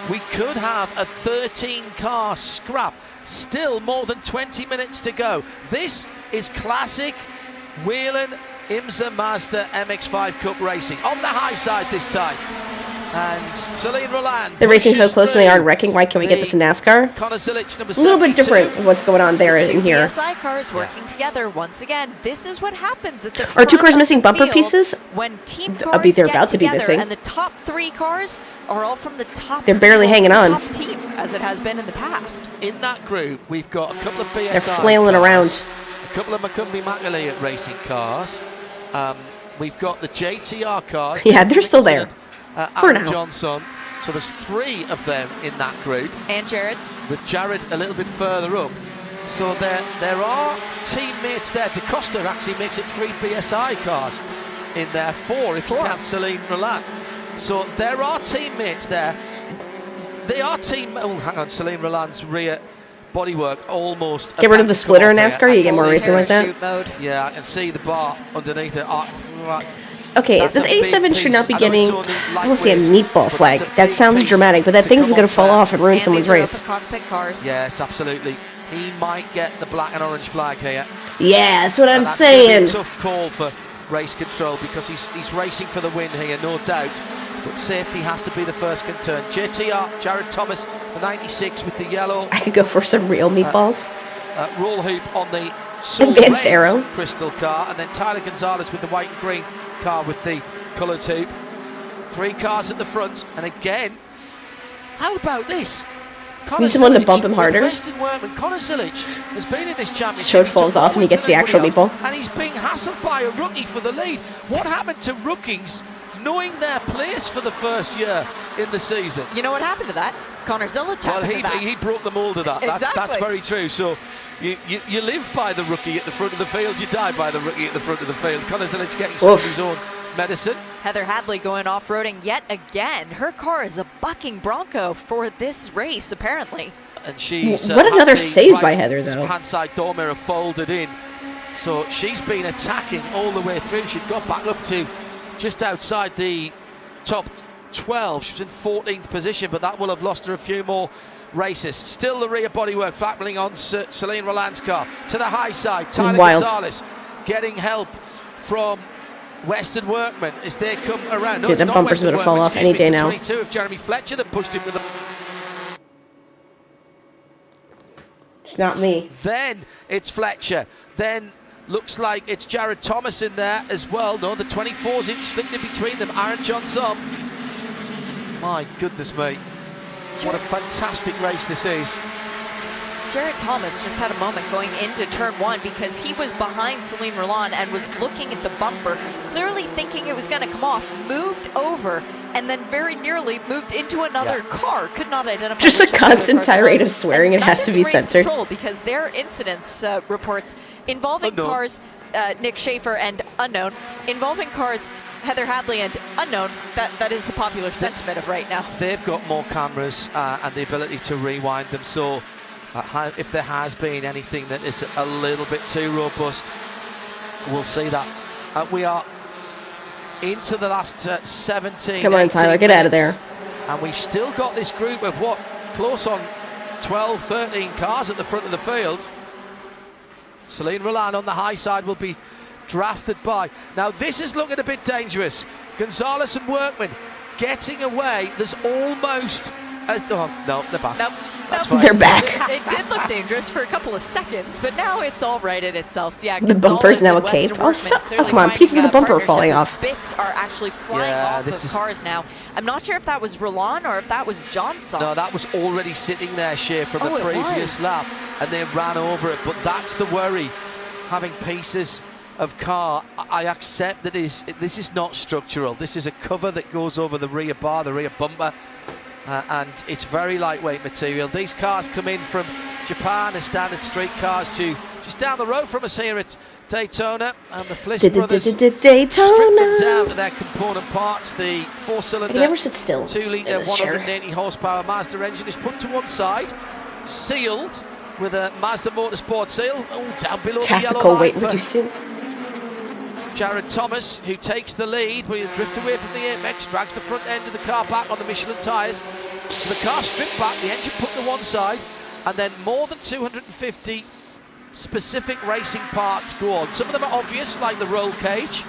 We could have a 13-car scrap. Still more than 20 minutes to go. This is classic Whelen IMSA Mazda MX-5 Cup racing. On the high side this time. And Celine Roland. They're racing so close and they aren't wrecking. Why can't we get this in NASCAR? Connor Zilic, number A little bit 72. different of what's going on there in here. PSI cars working together once again. This is what happens at the Are 2 front cars of missing the bumper field pieces? when team They're cars about get to be together, missing. and the top 3 cars are all from the top. They're barely people, hanging the on. Top team, as it has been in the past. In that group, we've got a couple of BSI They're flailing cars, around. a couple of McCumbee McAleer racing cars. We've got the JTR cars. Yeah, they're still there. For Aaron now. Johnson. So there's 3 of them in that group, And Jared, with Jared a little bit further up. So there are teammates there. Da Costa actually makes it 3 BSI cars in there, 4 if you count Celine Roland. So there are teammates there. They are oh, hang on, Celine Roland's rear bodywork almost. Get rid of the splitter in NASCAR, you get more see- racing like that. parachute mode. Yeah, I can see the bar underneath it. Okay, That's this a big 87 should not be piece. I know getting... it's only I want to see a lightweight, meatball but flag. that's a That big sounds piece dramatic, but that to thing's come going to off fall there. off and ruin And someone's these are race. upper cockpit cars. Yes, absolutely. He might get the black and orange flag here. Yeah, that's what I'm That's gonna be saying. a tough call for race control because he's racing for the win here, no doubt. But safety has to be the first concern. JTR, Jared Thomas, the 96 with the yellow. I could go for some real meatballs. Roll hoop on the Advanced aero. crystal car, and then Tyler Gonzalez with the white and green car with the coloured hoop. 3 cars at the front, and again, how about this? Need someone to bump him harder. Western Workman, Connor Zilic has been in this championship. Short falls off and he gets the actual meatball. And he's being hassled by a rookie for the lead. What happened to rookies knowing their place for the first year in the season? You know what happened to that? Connor Zilic Well, happened to that. he broke the mould of that. That's Exactly. very true. So you live by the rookie at the front of the field, you die by the rookie at the front of the field. Connor Zilic getting some of his own medicine. Heather Hadley going off-roading yet again. Her car is a bucking Bronco for this race, apparently. And she's What had another the save by Heather, though. hand side door mirror folded in. So she's been attacking all the way through. She got back up to just outside the top 12. She was in 14th position, but that will have lost her a few more races. Still the rear bodywork flapping on Celine Roland's car. To the high side, Tyler Wild. Gonzalez getting help from Western Workman as they come around. No, Dude, it's them not bumpers Western gonna fall Workman, off any excuse me, day it's now. 22 of Jeremy Fletcher that pushed him with the... It's not me. Then it's Fletcher. Then looks like it's Jared Thomas in there as well. No, the 24's in, slipped in between them. Aaron Johnson. My goodness me. What a fantastic race this is. Jared Thomas just had a moment going into turn 1 because he was behind Celine Roland and was looking at the bumper, clearly thinking it was going to come off, moved over, and then very nearly moved into another car. Could not identify. Just a constant tirade of swearing. It has to be censored. Because their incidents reports involving cars, Nick Schaefer and unknown, involving cars, Heather Hadley and unknown. That is the popular sentiment of right now. They've got more cameras and the ability to rewind them. So if there has been anything that is a little bit too robust, we'll see that. We are into the last 17. Come on, Tyler, get out of there. And we've still got this group of close on 12, 13 cars at the front of the field. Celine Roland on the high side will be drafted by. Now this is looking a bit dangerous. Gonzalez and Workman getting away. There's almost no, they're back. That's fine. They're back. It did look dangerous for a couple of seconds, but now it's all righted itself. Yeah, the bumper's now a cape. Oh, stop. Oh, come on, pieces of the bumper are falling off. Bits are actually flying off of cars now. I'm not sure if that was Roland or if that was Johnson. No, that was already sitting there, Shea, from the previous lap, and they ran over it. But that's the worry, having pieces of car. I accept that this is not structural. This is a cover that goes over the rear bar, the rear bumper. And it's very lightweight material. These cars come in from Japan as standard street cars to just down the road from us here at Daytona, and the Fliss brothers strip them down to their component parts. The 4-cylinder, 2-litre, 180 horsepower Mazda engine is put to one side, sealed with a Mazda Motorsport seal. Oh, down below tactical the yellow weight line reducing. Jared Thomas, who takes the lead, but he'll drift away from the apex, drags the front end of the car back on the Michelin tyres. So the car stripped back, the engine put to one side, and then more than 250 specific racing parts go on. Some of them are obvious, like the roll cage,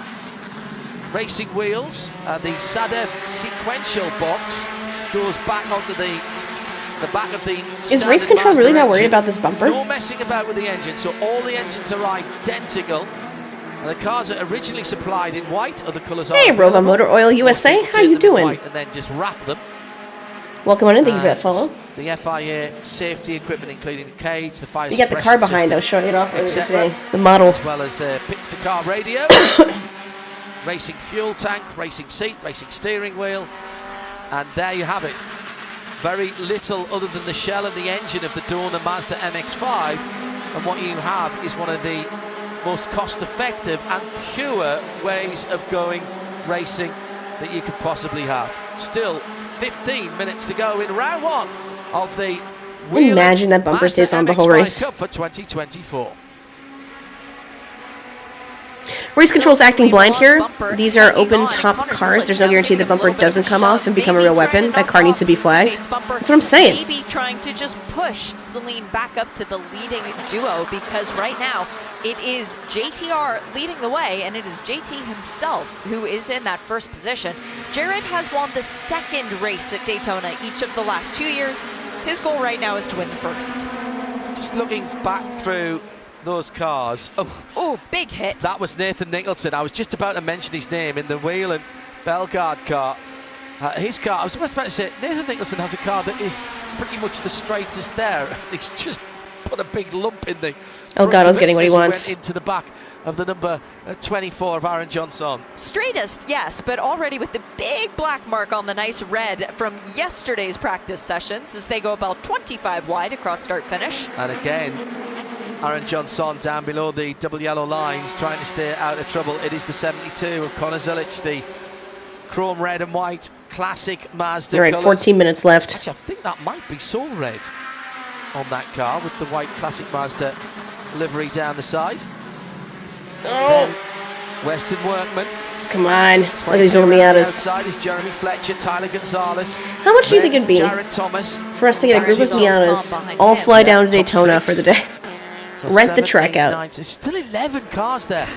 racing wheels, the Sadev sequential box goes back onto the back of the... Is Race Control really not worried about this bumper? No messing about with the engine, so all the engines are identical. And the cars are originally supplied in white, other colours are... Hey, Rova Motor Oil USA, how you doing? And then just wrap them. Welcome on in, thank you for that follow. The FIA safety equipment, including the cage, the fire you got the car behind, I was showing it off earlier today. The model. As well as pits to car radio, racing fuel tank, racing seat, racing steering wheel. And there you have it. Very little other than the shell and the engine of the Dorna Mazda MX-5. And what you have is one of the most cost-effective and pure ways of going racing that you could possibly have. Still 15 minutes to go in round 1 of the Imagine that bumper stays on the whole race. Cup for 2024. Race Control's acting blind here. These are open top cars. There's no guarantee the bumper doesn't come off and become a real weapon. That car needs to be flagged. That's what I'm saying. Maybe trying to just push Celine back up to the leading duo, because right now it is JTR leading the way, and it is JT himself who is in that first position. Jared has won the second race at Daytona each of the last 2 years. His goal right now is to win the first. Just looking back through those cars. Oh, big hit. That was Nathan Nicholson. I was just about to mention his name in the Whelen Bellegarde car. His car, I was about to say, Nathan Nicholson has a car that is pretty much the straightest there. He's just put a big lump in the... Oh God, I was getting what he wants. Went into the back of the number 24 of Aaron Johnson. Straightest, yes, but already with the big black mark on the nice red from yesterday's practice sessions as they go about 25 wide across start-finish. And again, Aaron Johnson down below the double yellow lines, trying to stay out of trouble. It is the 72 of Conor Zilic, the chrome red and white classic Mazda. All right, 14 minutes left. Actually, I think that might be Soul Red on that car with the white classic Mazda livery down the side. Oh, Western Workman. Come on. Look at these little Miatas. Outside is Jeremy Fletcher, Tyler Gonzalez. How much do you think it'd be Jared Thomas for us to get a group of Miatas all fly down to Daytona for the day? So Rent the track out. 9, there's still 11 cars there.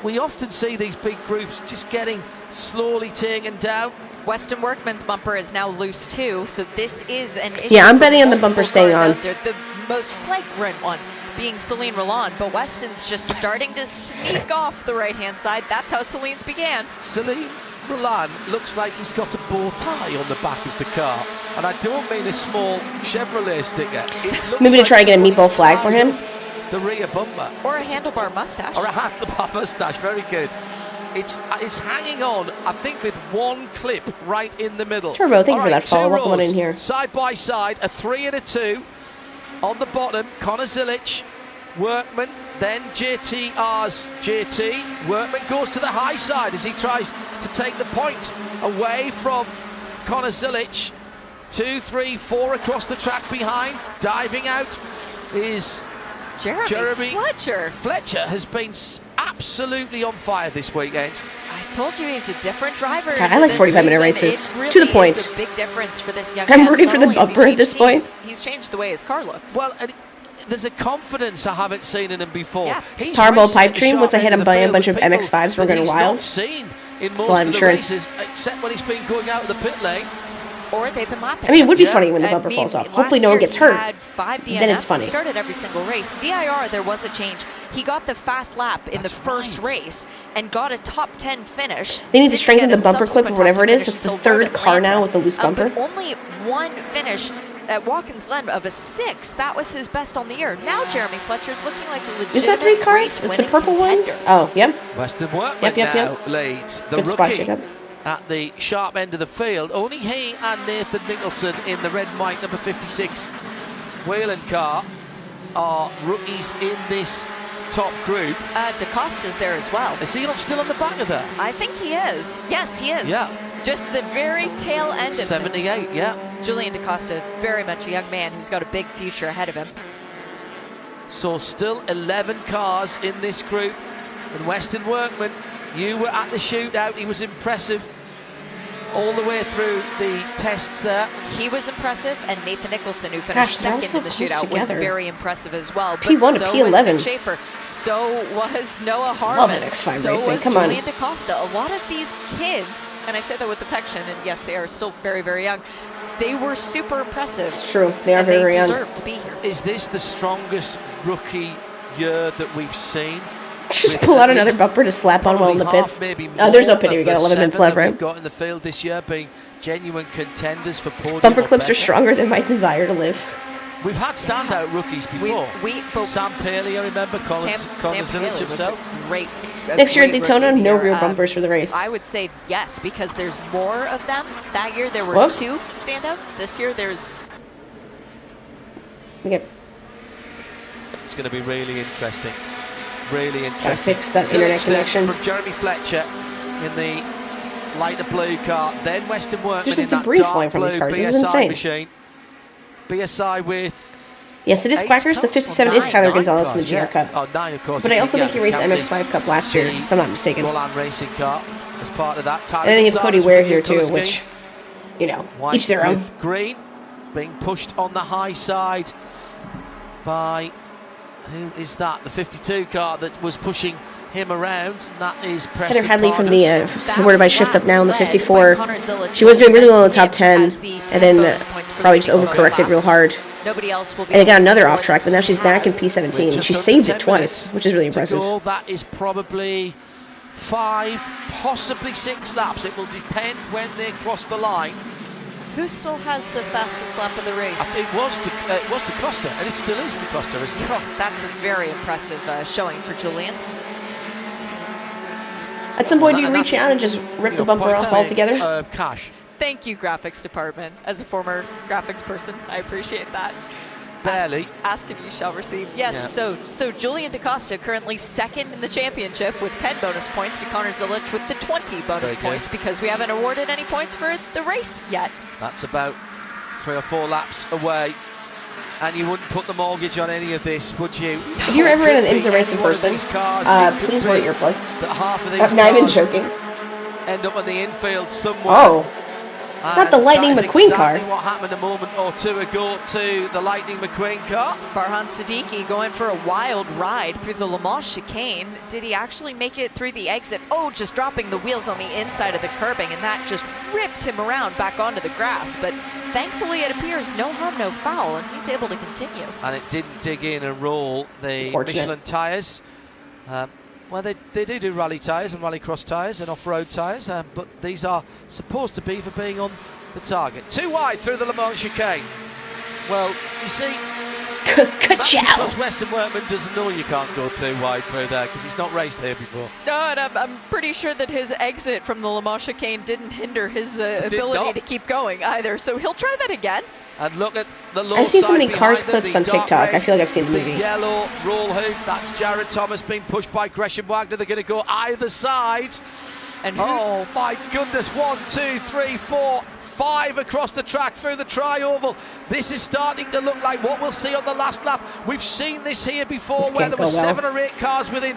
We often see these big groups just getting slowly taken down. Weston Workman's bumper is now loose too, so this is an issue. Yeah, I'm betting on the bumper staying on. The most flagrant one being Celine Roland, but Weston's just starting to sneak off the right-hand side. That's how Celine's began. Celine Roland looks like he's got a bow tie on the back of the car. And I don't mean a small Chevrolet sticker. Maybe to try and get a meatball flag for him. The rear bumper. Or a handlebar mustache. Or a handlebar mustache. Very good. It's hanging on, I think, with one clip right in the middle. Turbo, thank you for that follow. Welcome on in here. Side by side, a 3 and a 2. On the bottom, Connor Zilic, Workman, then JTR's JT. Workman goes to the high side as he tries to take the point away from Connor Zilic. 2, 3, 4 across the track behind. Diving out is Jeremy Fletcher. Fletcher has been absolutely on fire this weekend. I told you he's a different driver. God, I like 45-minute races. Really to the point. It's a big difference for this young I'm man. rooting for the bumper at this point. He's changed the way his car looks. Well, and there's a confidence I haven't seen in him before. Yeah. Powerball pipe dream. Once I had him buy a bunch of MX-5s, we're going wild. Not seen in most of of the insurance. races, except when he's been going out of the pit lane. Or they've been lapping. I mean, it would be Yeah. funny when the bumper falls off. Hopefully no one gets hurt. Had 5 DNFs. Then it's funny. He started every single race. VIR, there was a change. He got the fast lap in the first race and got a top 10 finish. They need to Didn't strengthen get the a bumper clip or subsequent whatever top it is. 10 It's the finish third until car now Atlanta. with the loose bumper. But only one finish at Watkins Glen of a 6th. That was his best on the year. Now Jeremy Fletcher's looking like a legitimate Is that 3 cars? It's the purple one? contender. Oh, yep. Western Workman Yep. now leads the Good spot, rookie Jacob. at the sharp end of the field. Only he and Nathan Nicholson in the red and white number 56 Whelen car are rookies in this top group. DaCosta's there as well. Is he not still on the back of that? I think he is. Yes, he is. Yeah. Just the very tail end of this. 78, yeah. Julian DaCosta, very much a young man who's got a big future ahead of him. So still 11 cars in this group. And Western Workman, you were at the shootout. He was impressive all the way through the tests there. He was impressive, and Nathan Nicholson, who Gosh, finished they're all second so in the close shootout, was together. very impressive as well. P1 but to so P11. was Nick Schaefer. So was Noah Harmon. Love MX-5 so racing. was Come on. Julian DaCosta. A lot of these kids, and I say that with affection, and yes, they are still very, very young. They were super impressive. It's true. They are and very they young. deserve to be here. Is this the strongest rookie year that we've seen? Just With pull at out another least bumper to slap on while in the probably pits. half, maybe There's no more pity. We of got the 11 minutes 7 left, that right? We've got in the field this year being genuine contenders for podium. Bumper or clips are better. stronger than my desire to live. We've had standout rookies before. But Sam Paley, I remember, Connor Sam Zilic Paley was himself. a great. Next year at great Daytona, rookie no of the year. rear bumpers for the race. I would say yes, because there's more of them. That year there were What? 2 standouts. This year there's Okay. It's going to be really interesting. Really Gotta interesting. fix that Zilic internet there connection. From Jeremy Fletcher in the lighter blue car. Then Western Workman There's in that debris dark flying from blue these cars. This is BSI insane. machine. BSI with Yes, it is 8 Quackers. The cups 57 or is Tyler 9 Gonzalez from the cars, GR yeah. Cup. Oh, 9 of course. But I also think he raced the count MX-5 Cup last year, if I'm not mistaken. Roland Racing car as part of that. Tyler And then you have Cody Gonzalez Ware with the here too, colour which, scheme. you know, White each their own. with green being pushed on the high side by, who is that? The 52 car that was pushing him around. And that is Preston Heather Hadley from the Pardas. supported by Shift Up Now in the led by 54. Connor Zilic, She was doing really well in the cementing top 10, him as the 10 and then bonus points for probably just leading those overcorrected real laps. hard. Nobody else will be. And they got able to another do off more track, but now than she's he back in has. P17. With And she just saved under it 10 twice, minutes which is really to impressive. go. That is probably 5, possibly 6 laps. It will depend when they cross the line. Who still has the fastest lap of the race? It was to Costa, and it still is to Costa, isn't it? That's a very impressive showing for Julian. At some point, do you And reach that's, out and just rip you the know, bumper points off made, altogether? Cash. Thank you, graphics department. As a former graphics person, I appreciate that. Barely. Ask and you shall receive. Yes, Yeah. so Julian DaCosta currently second in the championship with 10 bonus points to Connor Zilic with the 20 bonus Very good. points because we haven't awarded any points for the race yet. That's about 3 or 4 laps away. And you wouldn't put the mortgage on any of this, would you? If you're ever in an Could be IMSA racing any one of person, these cars, it could please be wear earplugs. that half of these I'm not even cars joking. end up on the infield somewhere. Oh, Not the Lightning that is McQueen exactly car. what happened a moment or two ago to the Lightning McQueen car. Farhan Siddiqui going for a wild ride through the Le Mans chicane. Did he actually make it through the exit? Oh, just dropping the wheels on the inside of the curbing, and that just ripped him around back onto the grass. But thankfully, it appears no harm, no foul, and he's able to continue. And it didn't dig in and roll the Michelin tyres. Well, they do rally tyres and rallycross tyres and off-road tyres, but these are supposed to be for being on the target. Too wide through the Le Mans chicane. Well, you see, that's because Weston Workman doesn't know you can't go too wide through there because he's not raced here before. No, and I'm pretty sure that his exit from the Le Mans chicane didn't hinder his ability to keep going either, so he'll try that again. And look at the low I've seen so side many Cars behind them, clips the on dark TikTok. red, I feel like I've seen the movie. Yellow roll hoop. That's Jared Thomas being pushed by Gresham Wagner. They're going to go either side. And oh my goodness! 1, 2, 3, 4, 5 across the track through the tri-oval. This is starting to look like what we'll see on the last lap. We've seen this here before, where there were 7 or 8 cars within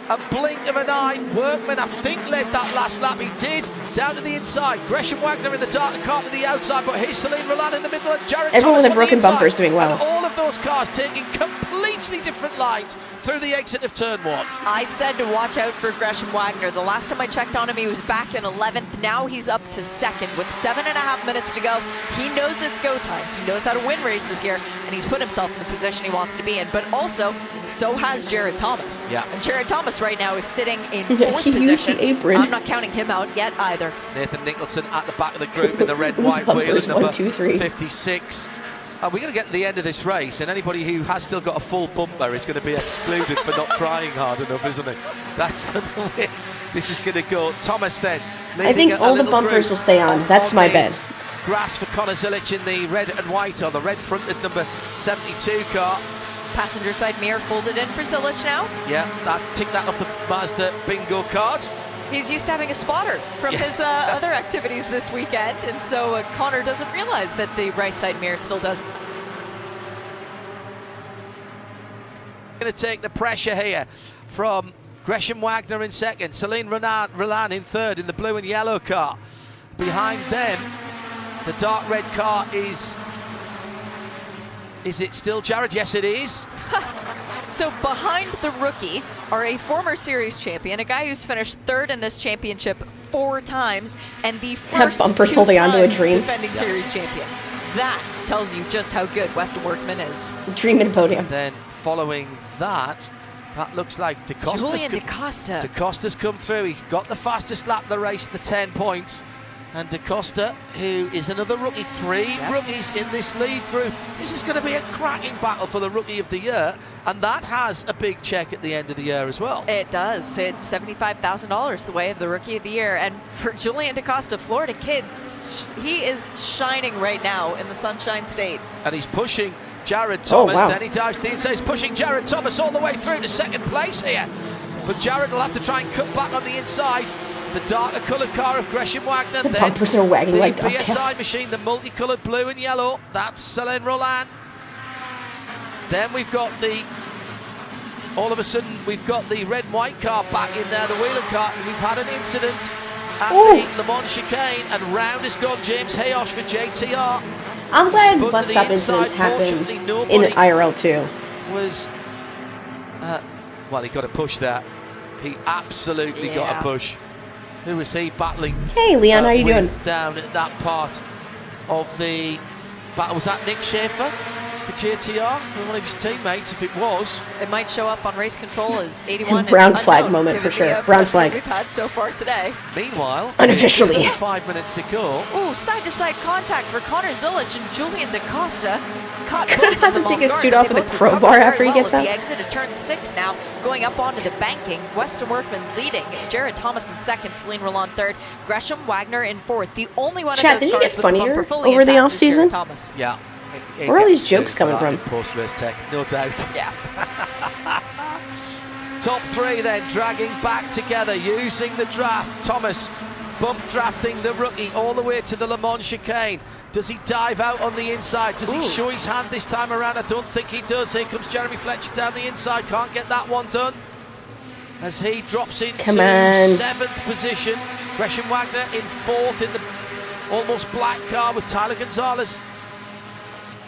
a blink of an eye. Workman, I think, led that last lap. He did, down to the inside. Gresham Wagner in the dark car to the outside, but here's Celine Roland in the middle, and Jared Everyone Thomas with a broken bumper is doing well. And all of those cars taking completely different lines through the exit of turn 1. I said to watch out for Gresham Wagner. The last time I checked on him, he was back in 11th. Now he's up to 2nd with 7.5 minutes to go. He knows it's go time. He knows how to win races here, and he's put himself in the position he wants to be in. But also, so has Jared Thomas. Yeah. And Jared Thomas right now is sitting in 4th he position. used the apron. I'm not counting him out yet either. Nathan Nicholson at the back of the group in the red Whose white wheel bumpers? at number 1, 2, 3. 56. We're going to get to the end of this race, and anybody who has still got a full bumper is going to be excluded for not trying hard enough, isn't it? That's the way this is going to go. Thomas then. I think all the bumpers will stay on. That's my bet. Grass for Conor Zilic in the red and white, or the red fronted number 72 car. Passenger side mirror folded in for Zilic now. Yeah, tick that off the Mazda bingo card. He's used to having a spotter from his other activities this weekend, and so Connor doesn't realize that the right side mirror still does. Going to take the pressure here from Gresham Wagner in 2nd, Celine Roland in 3rd in the blue and yellow car. Behind them, the dark red car is it still Jared? Yes, it is. So behind the rookie are a former series champion, a guy who's finished 3rd in this championship 4 times, and the first bumper's holding onto a dream. defending series champion. That tells you just how good Weston Workman is. Dream and podium. Then following that looks like Julian DaCosta. DaCosta's come through. He's got the fastest lap of the race, the 10 points. And DaCosta, who is another rookie, 3 rookies in this lead group. This is going to be a cracking battle for the Rookie of the Year, and that has a big check at the end of the year as well. It does. It's $75,000 the way of the Rookie of the Year. And for Julian DaCosta, Florida kid, he is shining right now in the Sunshine State. And he's pushing Jared Thomas. wow. Then he dives to the inside. He's pushing Jared Thomas all the way through to 2nd place here. But Jared will have to try and cut back on the inside. The darker coloured car of Gresham Wagner. The bumpers are wagging like the ducktails. PSI machine, the multicoloured blue and yellow. That's Celine Roland. Then we've got all of a sudden, we've got the red and white car back in there, the Wheeler car. We've had an incident at the Le Mans chicane, and round has gone James Hayosh for JTR. I'm glad Spun to bus the stop inside. incidents happen Fortunately, in nobody IRL too. was well, he got a push there. He absolutely got a push. Who was he battling? Hey, Leon, how you doing? Down at that part of the battle. Was that Nick Schaefer for JTR? One of his teammates, if it was. It might show up on race control as 81. Brown flag unknown, moment given for sure. the, Brown press flag. we've had so far today. Meanwhile, Unofficially. still 5 minutes to go. Ooh, side-to-side contact for Conor Zilic and Julian DaCosta. Gonna have to take his suit off with a crowbar after he gets out. The exit of turn 6 now, going up onto the banking. Weston Workman leading. Jared Thomas in 2nd, Celine Roland 3rd, Gresham Wagner in 4th. The only one Chat, of those did you cars get with funnier the bumper fully over the intact is off-season? Jared Thomas. Yeah. Where are all these jokes coming from? Post-race tech, no doubt. Yeah. Top 3 then, dragging back together, using the draft. Thomas bump drafting the rookie all the way to the Le Mans chicane. Does he dive out on the inside? Does he show his hand this time around? I don't think he does. Here comes Jeremy Fletcher down the inside. Can't get that one done. As he drops into 7th position. Gresham Wagner in 4th in the almost black car with Tyler Gonzalez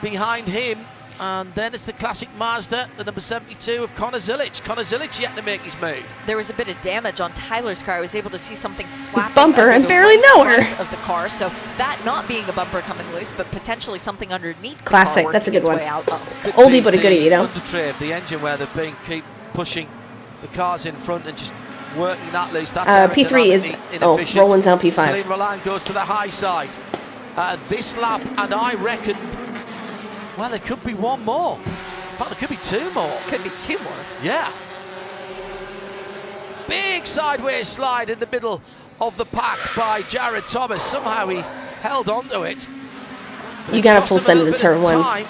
behind him. And then it's the classic Mazda, the number 72 of Connor Zilic. Connor Zilic yet to make his move. There was a bit of damage on Tyler's car. I was able to see something flapping bumper and the barely know her. front of the car. So that not being a bumper coming loose, but potentially something underneath. The Classic. car That's a good working one. its way out. Oldie but a goodie, you know. Undertray, the engine where they've been keep pushing the cars in front and just working that loose. That's P3 is Roland's on P5. Celine Roland goes to the high side this lap, and I reckon, well, there could be one more. In fact, there could be two more. Could be two more. Yeah. Big sideways slide in the middle of the pack by Jared Thomas. Somehow he held onto it. You got a full send of the turn one.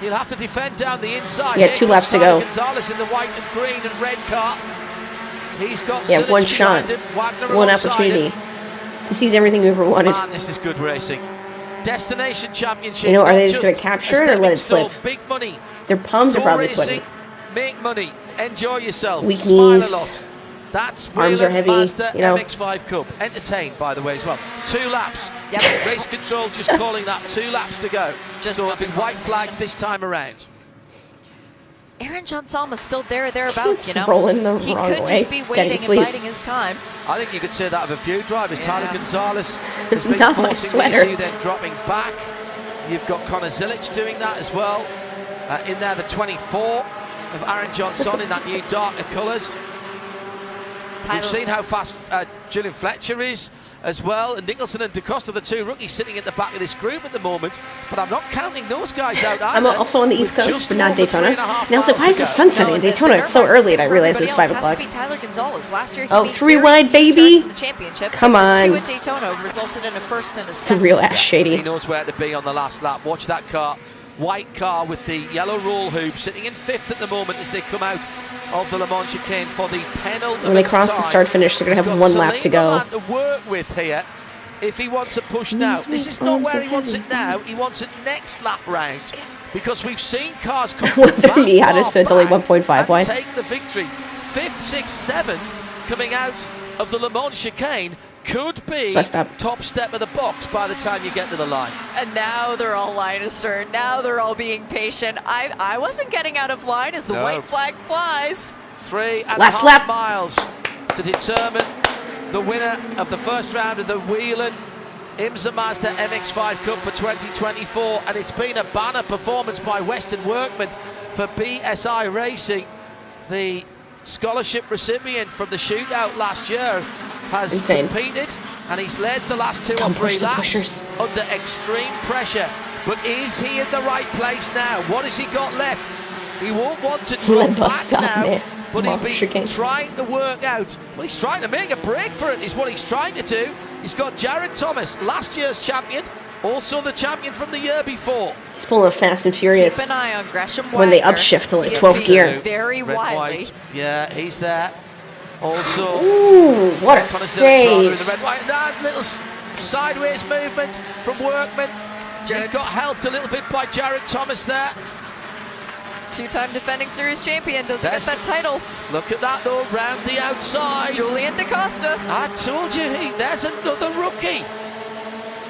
He'll have to defend down the inside. Yeah, 2 laps to go. Gonzalez in the white and green and red car. He's got one shot, one opportunity to seize everything we ever wanted. Man, this is good racing. Destination championship. You know, are they just going to capture it or let it slip? Big money. Their palms are probably sweating. Make money. Enjoy yourself. Weak Smile knees. a lot. That's Arms are heavy. Mazda you know. MX-5 Cup. Entertained, by the way, as well. 2 laps. Yep. Race control just calling that 2 laps to go. So it'll be white flag this time around. Aaron John Salma's still thereabouts, He's you know. rolling the He wrong could way. just be waiting Daddy, and please. biding his time. I think you could say that of a few drivers. Yeah. Tyler Gonzalez has been Not my forcing the sweater. issue, then dropping back. You've got Connor Zilic doing that as well. In there, the 24 of Aaron Johnson in that new darker colours. We've seen how fast Julian Fletcher is as well, and Nicholson and DaCosta, the 2 rookies, sitting at the back of this group at the moment. But I'm not counting those guys out either. I'm also on the East Coast, but not Daytona. And I was like, why is the sun sun setting in Daytona? It's so early, and I realized it was 5 o'clock. Tyler Gonzalez. Last year, he Oh, made 3 very wide, few baby. starts in the championship. Come The on. 2 at Daytona resulted in a first and a It's a second. real ass He shady. knows where to be on the last lap. Watch that car. White car with the yellow roll hoop, sitting in 5th at the moment as they come out of the Le Mans chicane for the penultimate When they cross the time. start-finish, they're going to have 1 lap to go. To work with here if he wants a push now. This is not where he wants it now. He wants it next lap round, because we've seen cars come from With the that Miata, far so it's only back 1.5 and wide. take the victory. 5th, 6th, 7th coming out of the Le Mans chicane could be Bus stop. top step of the box by the time you get to the line. And now they're all line astern. Now they're all being patient. I wasn't getting out of line as the No. white flag flies. 3.5 Last lap. miles to determine the winner of the first round of the Whelen IMSA Mazda MX-5 Cup for 2024, and it's been a banner performance by Western Workman for BSI Racing. The scholarship recipient from the shootout last year has Insane. competed, and he's led the last 2 or Don't 3 push the laps pushers. under extreme pressure. But is he in the right place now? What has he got left? He won't want to drop Bus back stop, now, man. but he'll Well, be chicane. trying to work out. Well, he's trying to make a break for it, is what he's trying to do. He's got Jared Thomas, last year's champion, also the champion from the year before. He's pulling a Fast and Furious. Keep an eye on Gresham When they Wagner. upshift to like He is 12th being gear. Very Red, wily. white. Yeah, he's there. Also, Ooh, what a Connor Zilic in the save. red, white. And that little sideways movement from Workman. Got helped a little bit by Jared Thomas there. 2-time defending series champion doesn't That's- get that title. Look at that though, round the outside. Julian DaCosta. I told you, there's another rookie.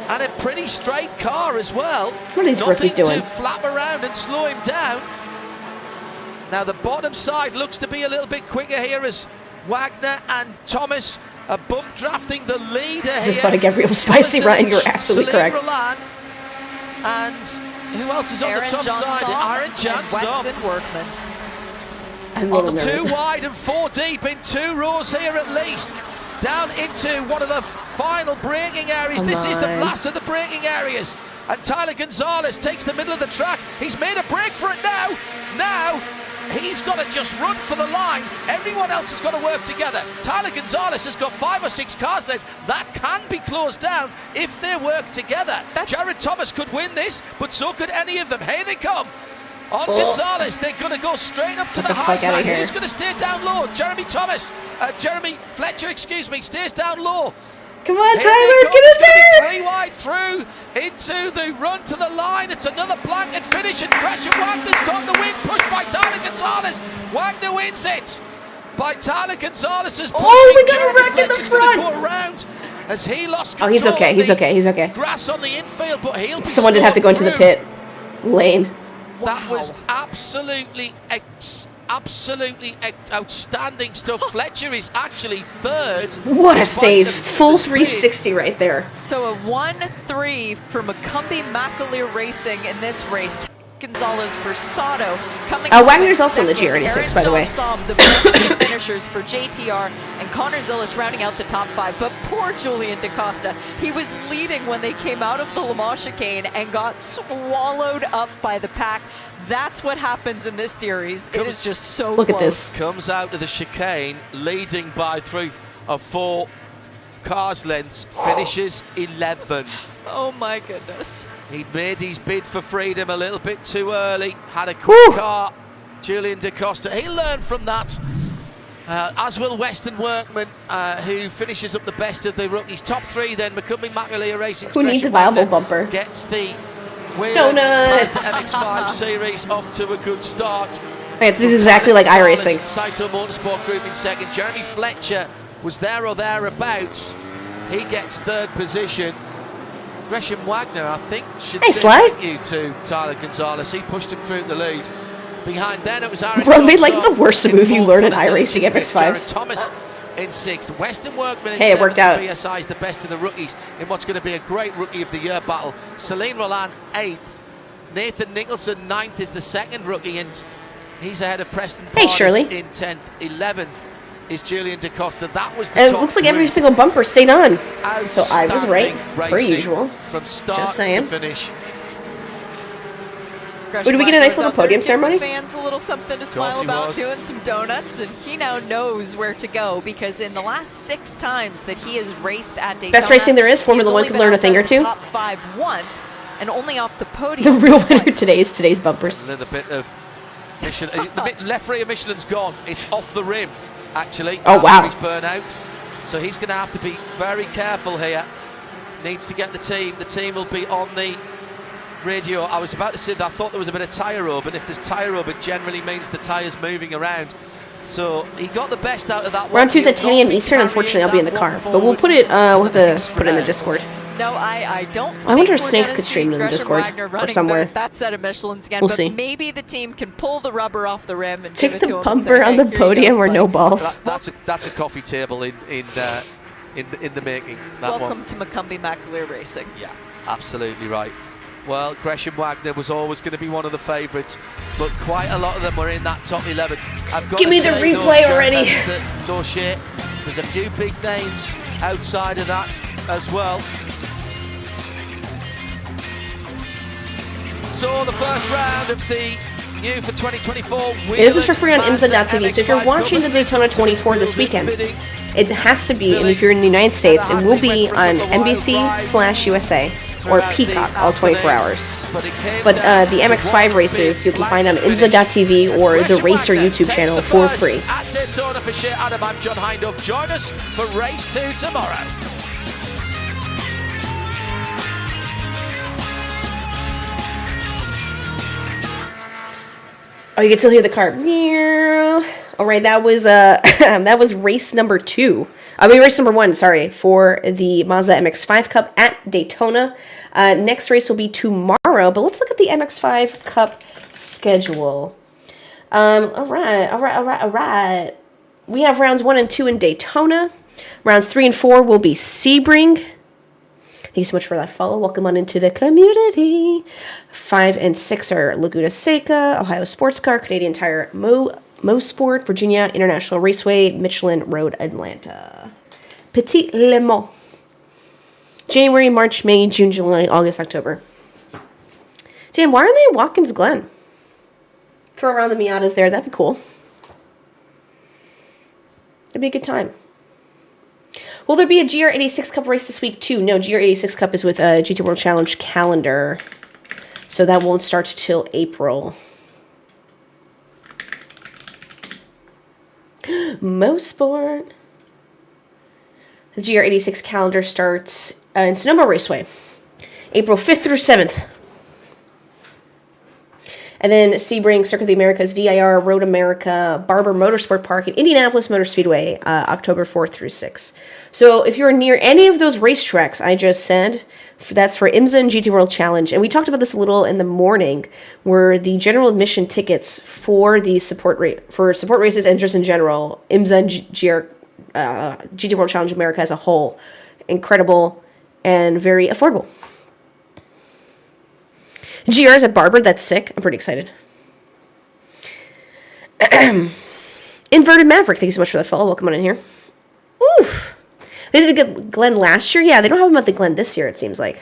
And a pretty straight car as well. What are these rookies Nothing doing? to flap around and slow him down. Now the bottom side looks to be a little bit quicker here as Wagner and Thomas are bump drafting the leader This here. is about to get real spicy, Ryan. You're absolutely Celine correct. Roland. And who else is on Aaron the top side? Aaron Johnson. Weston Workman. I'm a little It's nervous. 2 wide and 4 deep in 2 rows here at least. Down into one of the final braking areas. Come This is the on. last of the braking areas. And Tyler Gonzalez takes the middle of the track. He's made a break for it now. Now he's got to just run for the line. Everyone else has got to work together. Tyler Gonzalez has got 5 or 6 cars there. That can be closed down if they work together. Jared Thomas could win this, but so could any of them. Here they come. On Gonzalez, they're going to go straight up to the high side. Who's going to stay down low? Jeremy Fletcher, excuse me, stays down low. Come on, Here Tyler, they get in come. It's gonna be there! 3 wide through into the run to the line. It's another blanket finish, and Gresham Wagner's got the win, pushed by Tyler Gonzalez. Wagner wins it by Tyler Gonzalez. Is pushing. Oh, we got a Jeremy wreck in the Fletcher's gonna front. go around as he lost Oh, he's control okay. of He's the okay. He's okay. grass on the infield, but he'll be Someone did have to go into the through. pit lane. That was absolutely outstanding stuff. Fletcher is actually third. What a despite save. the Full speed. 360 right there. So a 1-3 for Macumbi Macaleer Racing in this race. Gonzalez for Sato coming. Wagner's also in the GR86, by the way. The best of the finishers for JTR and Connor Zilic rounding out the top 5. But poor Julian DaCosta, he was leading when they came out of the Le Mans chicane and got swallowed up by the pack. That's what happens in this series. It is just so Look close. at this. Comes out of the chicane, leading by 3 or 4 cars lengths, finishes 11th. Oh my goodness. He'd made his bid for freedom a little bit too early, had a quick car. Julian DaCosta, he'll learn from that, as will Weston Workman, who finishes up the best of the rookies. Top 3 then, Macumbi Macaleer Racing. Who needs a viable bumper? Gets the win. Donuts! Mazda MX-5 series off to a good start. Okay, this is exactly like iRacing. Saito Motorsport Group in second. Jeremy Fletcher was there or thereabouts. He gets 3rd position. Gresham Wagner, I think, should say Sly. thank you to Tyler Gonzalez. He pushed him through the lead. Behind then, it was Aaron Bro, made like Johnson the worst in move you fourth, learn in Connor iRacing Zilic in fifth, Jared FX5s. Thomas in 6th. Weston Workman in Hey, it 7th. worked out. BSI is the best of the rookies in what's going to be a great Rookie of the Year battle. Celine Roland 8th. Nathan Nicholson 9th is the second rookie, and he's ahead of Preston Hey, Barnes Shirley. in 10th. 11th is Julian DaCosta. That was the And it top looks like every 3. single bumper stayed on. So I was right, Outstanding per racing usual. from start Just saying. to finish. Gresham Did we get a Wagner nice was little out there podium to give ceremony? the fans a little something to smile he about, was. doing some donuts, and he now knows where to go because in the last 6 times that he has raced at Daytona, Best racing there is. Formula he's One only could been learn a outside thing or of the two. Top 5 once, and only off the The podium. real winner twice. today is today's bumpers. And then the bit of Michelin, the bit left rear Michelin's gone. It's off the rim, actually. Oh, wow. After his burnouts. So he's going to have to be very careful here. Needs to get the team. The team will be on the radio. I was about to say that I thought there was a bit of tyre rub, and if there's tyre rub, it generally means the tyre's moving around. So he got the best out of that one. Round 2's at He'll 10 not a.m. be Eastern. Unfortunately, I'll be in the carrying car. that But we'll one put it, forward we'll to the have next to put it in the round. Discord. No, I don't. I wonder if think we're Snakes gonna could see stream to the Gresham Discord Wagner or running somewhere. that set of Michelin's again, We'll but see. maybe the team can pull the rubber off the rim and Take give it to the him. bumper and say, on hey, the here you podium go, or no bud. balls. That's a coffee table in the making. That Welcome one. to Macumbi Macaleer Racing. Yeah, absolutely right. Well, Gresham Wagner was always going to be one of the favourites, but quite a lot of them were in that top 11. I've got Give to me the say, replay though, already. There's a few big names outside of that as well. So the first round of the new for 2024. This is for free on IMSA.tv, so if you're watching the Daytona 20 Tour this weekend, it has to be, and if you're in the United States, it will be on NBC/USA or Peacock all 24 hours. But the MX-5 races you can find on IMSA.tv or the Racer YouTube channel for free. At Daytona for Shea Adam, I'm John Hindhoff. Join us for race 2 tomorrow. Oh, you can still hear the car. All right, that was that was race number 2. Race number 1, sorry, for the Mazda MX-5 Cup at Daytona. Next race will be tomorrow, but let's look at the MX-5 Cup schedule. All right. We have rounds 1 and 2 in Daytona. Rounds 3 and 4 will be Sebring. Thank you so much for that follow. Welcome on into the community. 5 and 6 are Laguna Seca, Ohio Sports Car, Canadian Tire, Mo Sport, Virginia International Raceway, Michelin Road, Atlanta. Petit Le Mans. January, March, May, June, July, August, October. Damn, why aren't they in Watkins Glen? Throw around the Miatas there. That'd be cool. That'd be a good time. Will there be a GR86 Cup race this week too? No, GR86 Cup is with a GT World Challenge calendar. So that won't start till April. Mo Sport. The GR86 calendar starts in Sonoma Raceway, April 5th through 7th. And then Sebring, Circuit of the Americas, VIR, Road America, Barber Motorsport Park, and Indianapolis Motor Speedway, October 4th through 6th. So if you're near any of those racetracks I just said, that's for IMSA and GT World Challenge. And we talked about this a little in the morning, where the general admission tickets for the support races and just in general, IMSA and GT World Challenge America as a whole, incredible and very affordable. GR's at Barber, that's sick. I'm pretty excited. Inverted Maverick, thank you so much for that follow. Welcome on in here. Oof. They did the Glen last year? Yeah, they don't have them at the Glen this year, it seems like.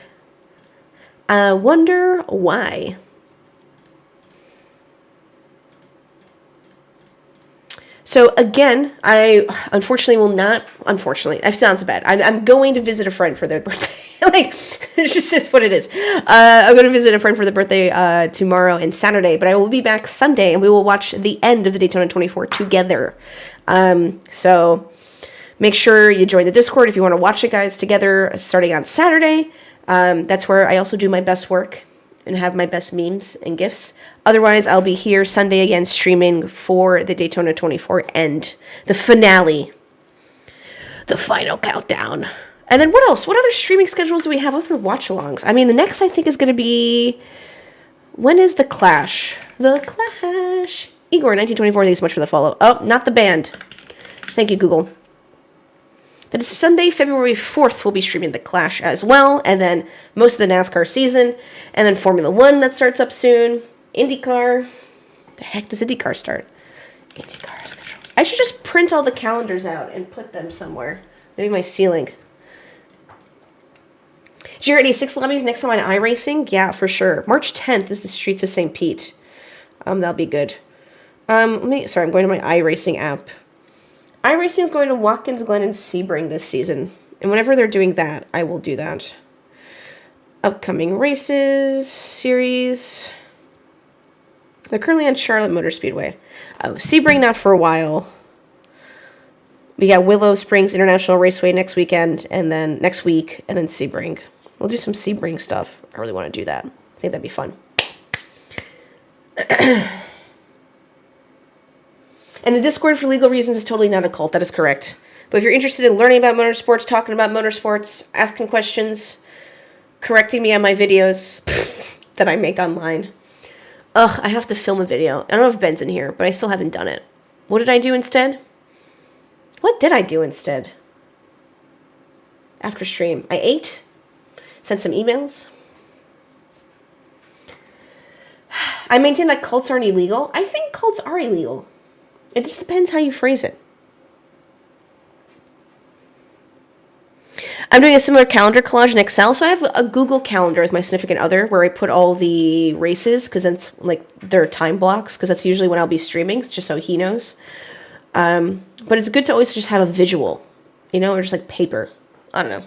I wonder why. So again, I unfortunately will not, that sounds bad. I'm going to visit a friend for their birthday. Like, it just is what it is. I'm going to visit a friend for their birthday tomorrow and Saturday, but I will be back Sunday, and we will watch the end of the Daytona 24 together. So make sure you join the Discord if you want to watch it, guys, together starting on Saturday. That's where I also do my best work and have my best memes and GIFs. Otherwise, I'll be here Sunday again streaming for the Daytona 24 end, the finale, the final countdown. And then what else? What other streaming schedules do we have? Other watch-alongs? I mean, the next I think is going to be... When is The Clash? The Clash. Igor, 1924, thanks so much for the follow. Oh, not the band. Thank you, Google. That is Sunday, February 4th, we'll be streaming The Clash as well. And then most of the NASCAR season. And then Formula 1 that starts up soon. IndyCar. The heck does IndyCar start? IndyCar schedule. I should just print all the calendars out and put them somewhere. Maybe my ceiling. Jared, 6 lobbies next time on iRacing? Yeah, for sure. March 10th is the Streets of St. Pete. That'll be good. I'm going to my iRacing app. iRacing is going to Watkins Glen and Sebring this season. And whenever they're doing that, I will do that. Upcoming races, series. They're currently on Charlotte Motor Speedway. Oh, Sebring not for a while. We got Willow Springs International Raceway next weekend, and then next week, and then Sebring. We'll do some Sebring stuff. I really want to do that. I think that'd be fun. And the Discord, for legal reasons, is totally not a cult. That is correct. But if you're interested in learning about motorsports, talking about motorsports, asking questions, correcting me on my videos that I make online. Ugh, I have to film a video. I don't know if Ben's in here, but I still haven't done it. What did I do instead? What did I do instead? After stream. I ate. Sent some emails. I maintain that cults aren't illegal. I think cults are illegal. It just depends how you phrase it. I'm doing a similar calendar collage in Excel. So I have a Google Calendar with my significant other where I put all the races because that's like their time blocks because that's usually when I'll be streaming, just so he knows. But it's good to always just have a visual, or just like paper. I don't know.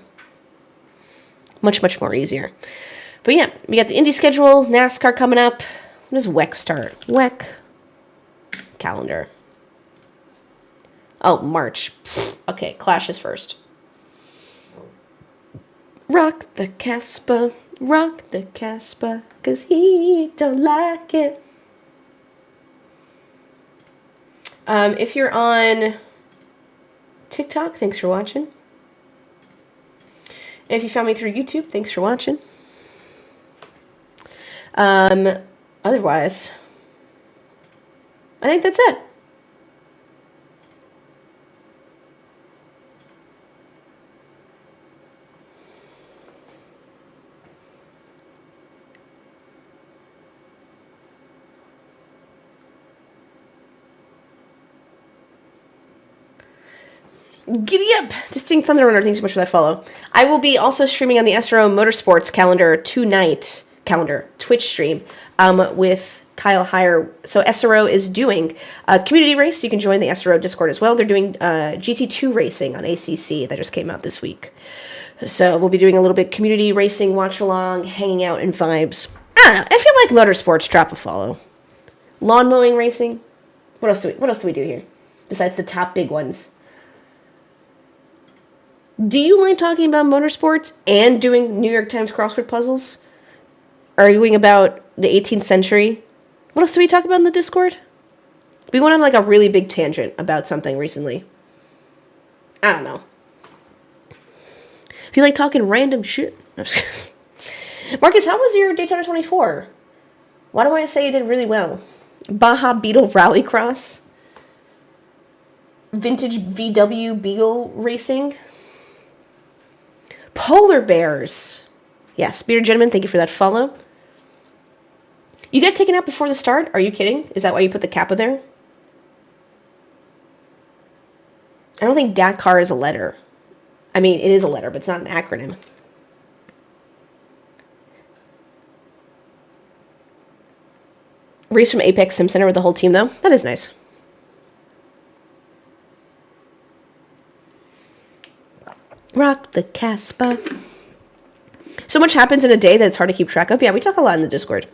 Much, much more easier. But yeah, we got the Indy schedule, NASCAR coming up. When does WEC start? WEC calendar. Oh, March. Okay, Clash is first. Rock the Casbah, cause he don't like it. If you're on TikTok, thanks for watching. And if you found me through YouTube, thanks for watching. Otherwise, I think that's it. Giddy up! Distinct Thunder Runner, thanks so much for that follow. I will be also streaming on the SRO Motorsports calendar Twitch stream, with Kyle Heyer. So SRO is doing a community race. You can join the SRO Discord as well. They're doing GT2 racing on ACC that just came out this week. So we'll be doing a little bit community racing, watch along, hanging out, and vibes. I don't know. I feel like motorsports. Drop a follow. Lawn mowing racing. What else do we do here besides the top big ones? Do you like talking about motorsports and doing New York Times crossword puzzles? Arguing about the 18th century? What else did we talk about in the Discord? We went on like a really big tangent about something recently. I don't know. If you like talking random shit. Marcus, how was your Daytona 24? Why do I say you did really well? Baja Beetle Rallycross. Vintage VW Beagle Racing. Polar Bears. Yes, Bearded Gentleman, thank you for that follow. You get taken out before the start? Are you kidding? Is that why you put the Kappa there? I don't think Dakar is a letter. I mean, it is a letter, but it's not an acronym. Race from Apex Sim Center with the whole team, though. That is nice. Rock the Casbah. So much happens in a day that it's hard to keep track of. Yeah, we talk a lot in the Discord.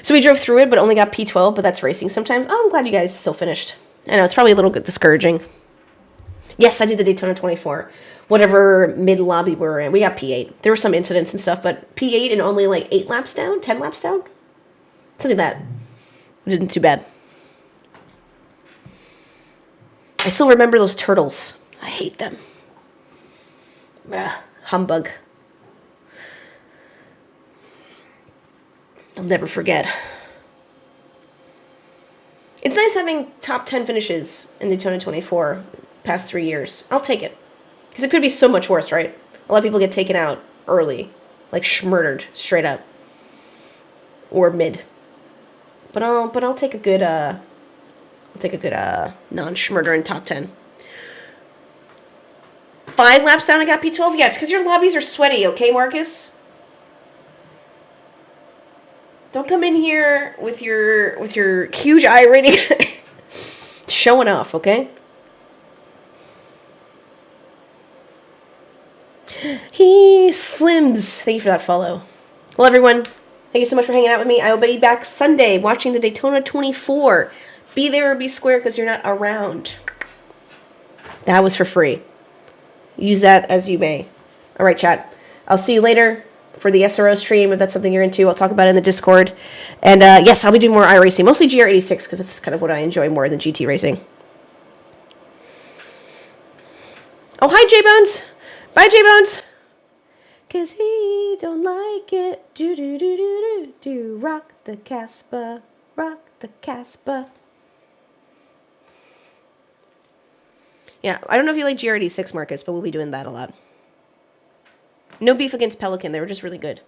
So we drove through it, but only got P12, but that's racing sometimes. Oh, I'm glad you guys still finished. I know, it's probably a little bit discouraging. Yes, I did the Daytona 24. Whatever mid-lobby we were in. We got P8. There were some incidents and stuff, but P8 and only like 8 laps down? 10 laps down? Something like that. It isn't too bad. I still remember those turtles. I hate them. Ugh, humbug. I'll never forget. It's nice having top 10 finishes in Daytona 24 past 3 years. I'll take it. Because it could be so much worse, right? A lot of people get taken out early. Like murdered straight up. Or mid. But I'll take a good non-schmurder in top 10. 5 laps down I got P12? Yeah, it's because your lobbies are sweaty, okay, Marcus? Don't come in here with your huge I rating showing off, okay? He slims. Thank you for that follow. Well, everyone, thank you so much for hanging out with me. I will be back Sunday watching the Daytona 24. Be there or be square because you're not around. That was for free. Use that as you may. All right, chat. I'll see you later for the SRO stream if that's something you're into. I'll talk about it in the Discord. And yes, I'll be doing more iRacing. Mostly GR86 because that's kind of what I enjoy more than GT racing. Oh, hi, J-Bones. Bye, J-Bones. Cause he don't like it. Do. Rock the Casbah. Rock the Casbah. Yeah, I don't know if you like GR86, Marcus, but we'll be doing that a lot. No beef against Pelican. They were just really good.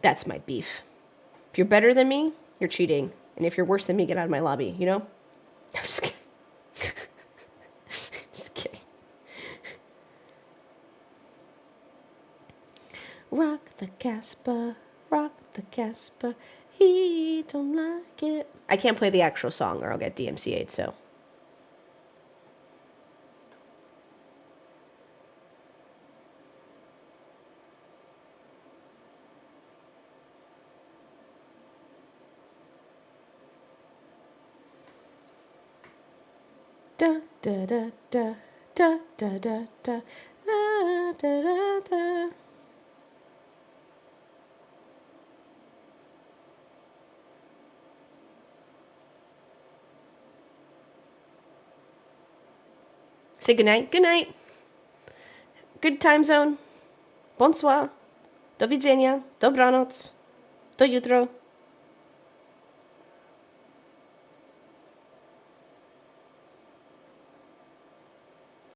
That's my beef. If you're better than me, you're cheating. And if you're worse than me, get out of my lobby, you know? I'm just kidding. Just kidding. Rock the Casbah. Rock the Casbah. He don't like it. I can't play the actual song or I'll get DMCA'd, so. Da da da da da da da da da da da. Say goodnight. Good night. Good time zone. Bonsoir. Do widzenia. Dobranoc. Do jutro.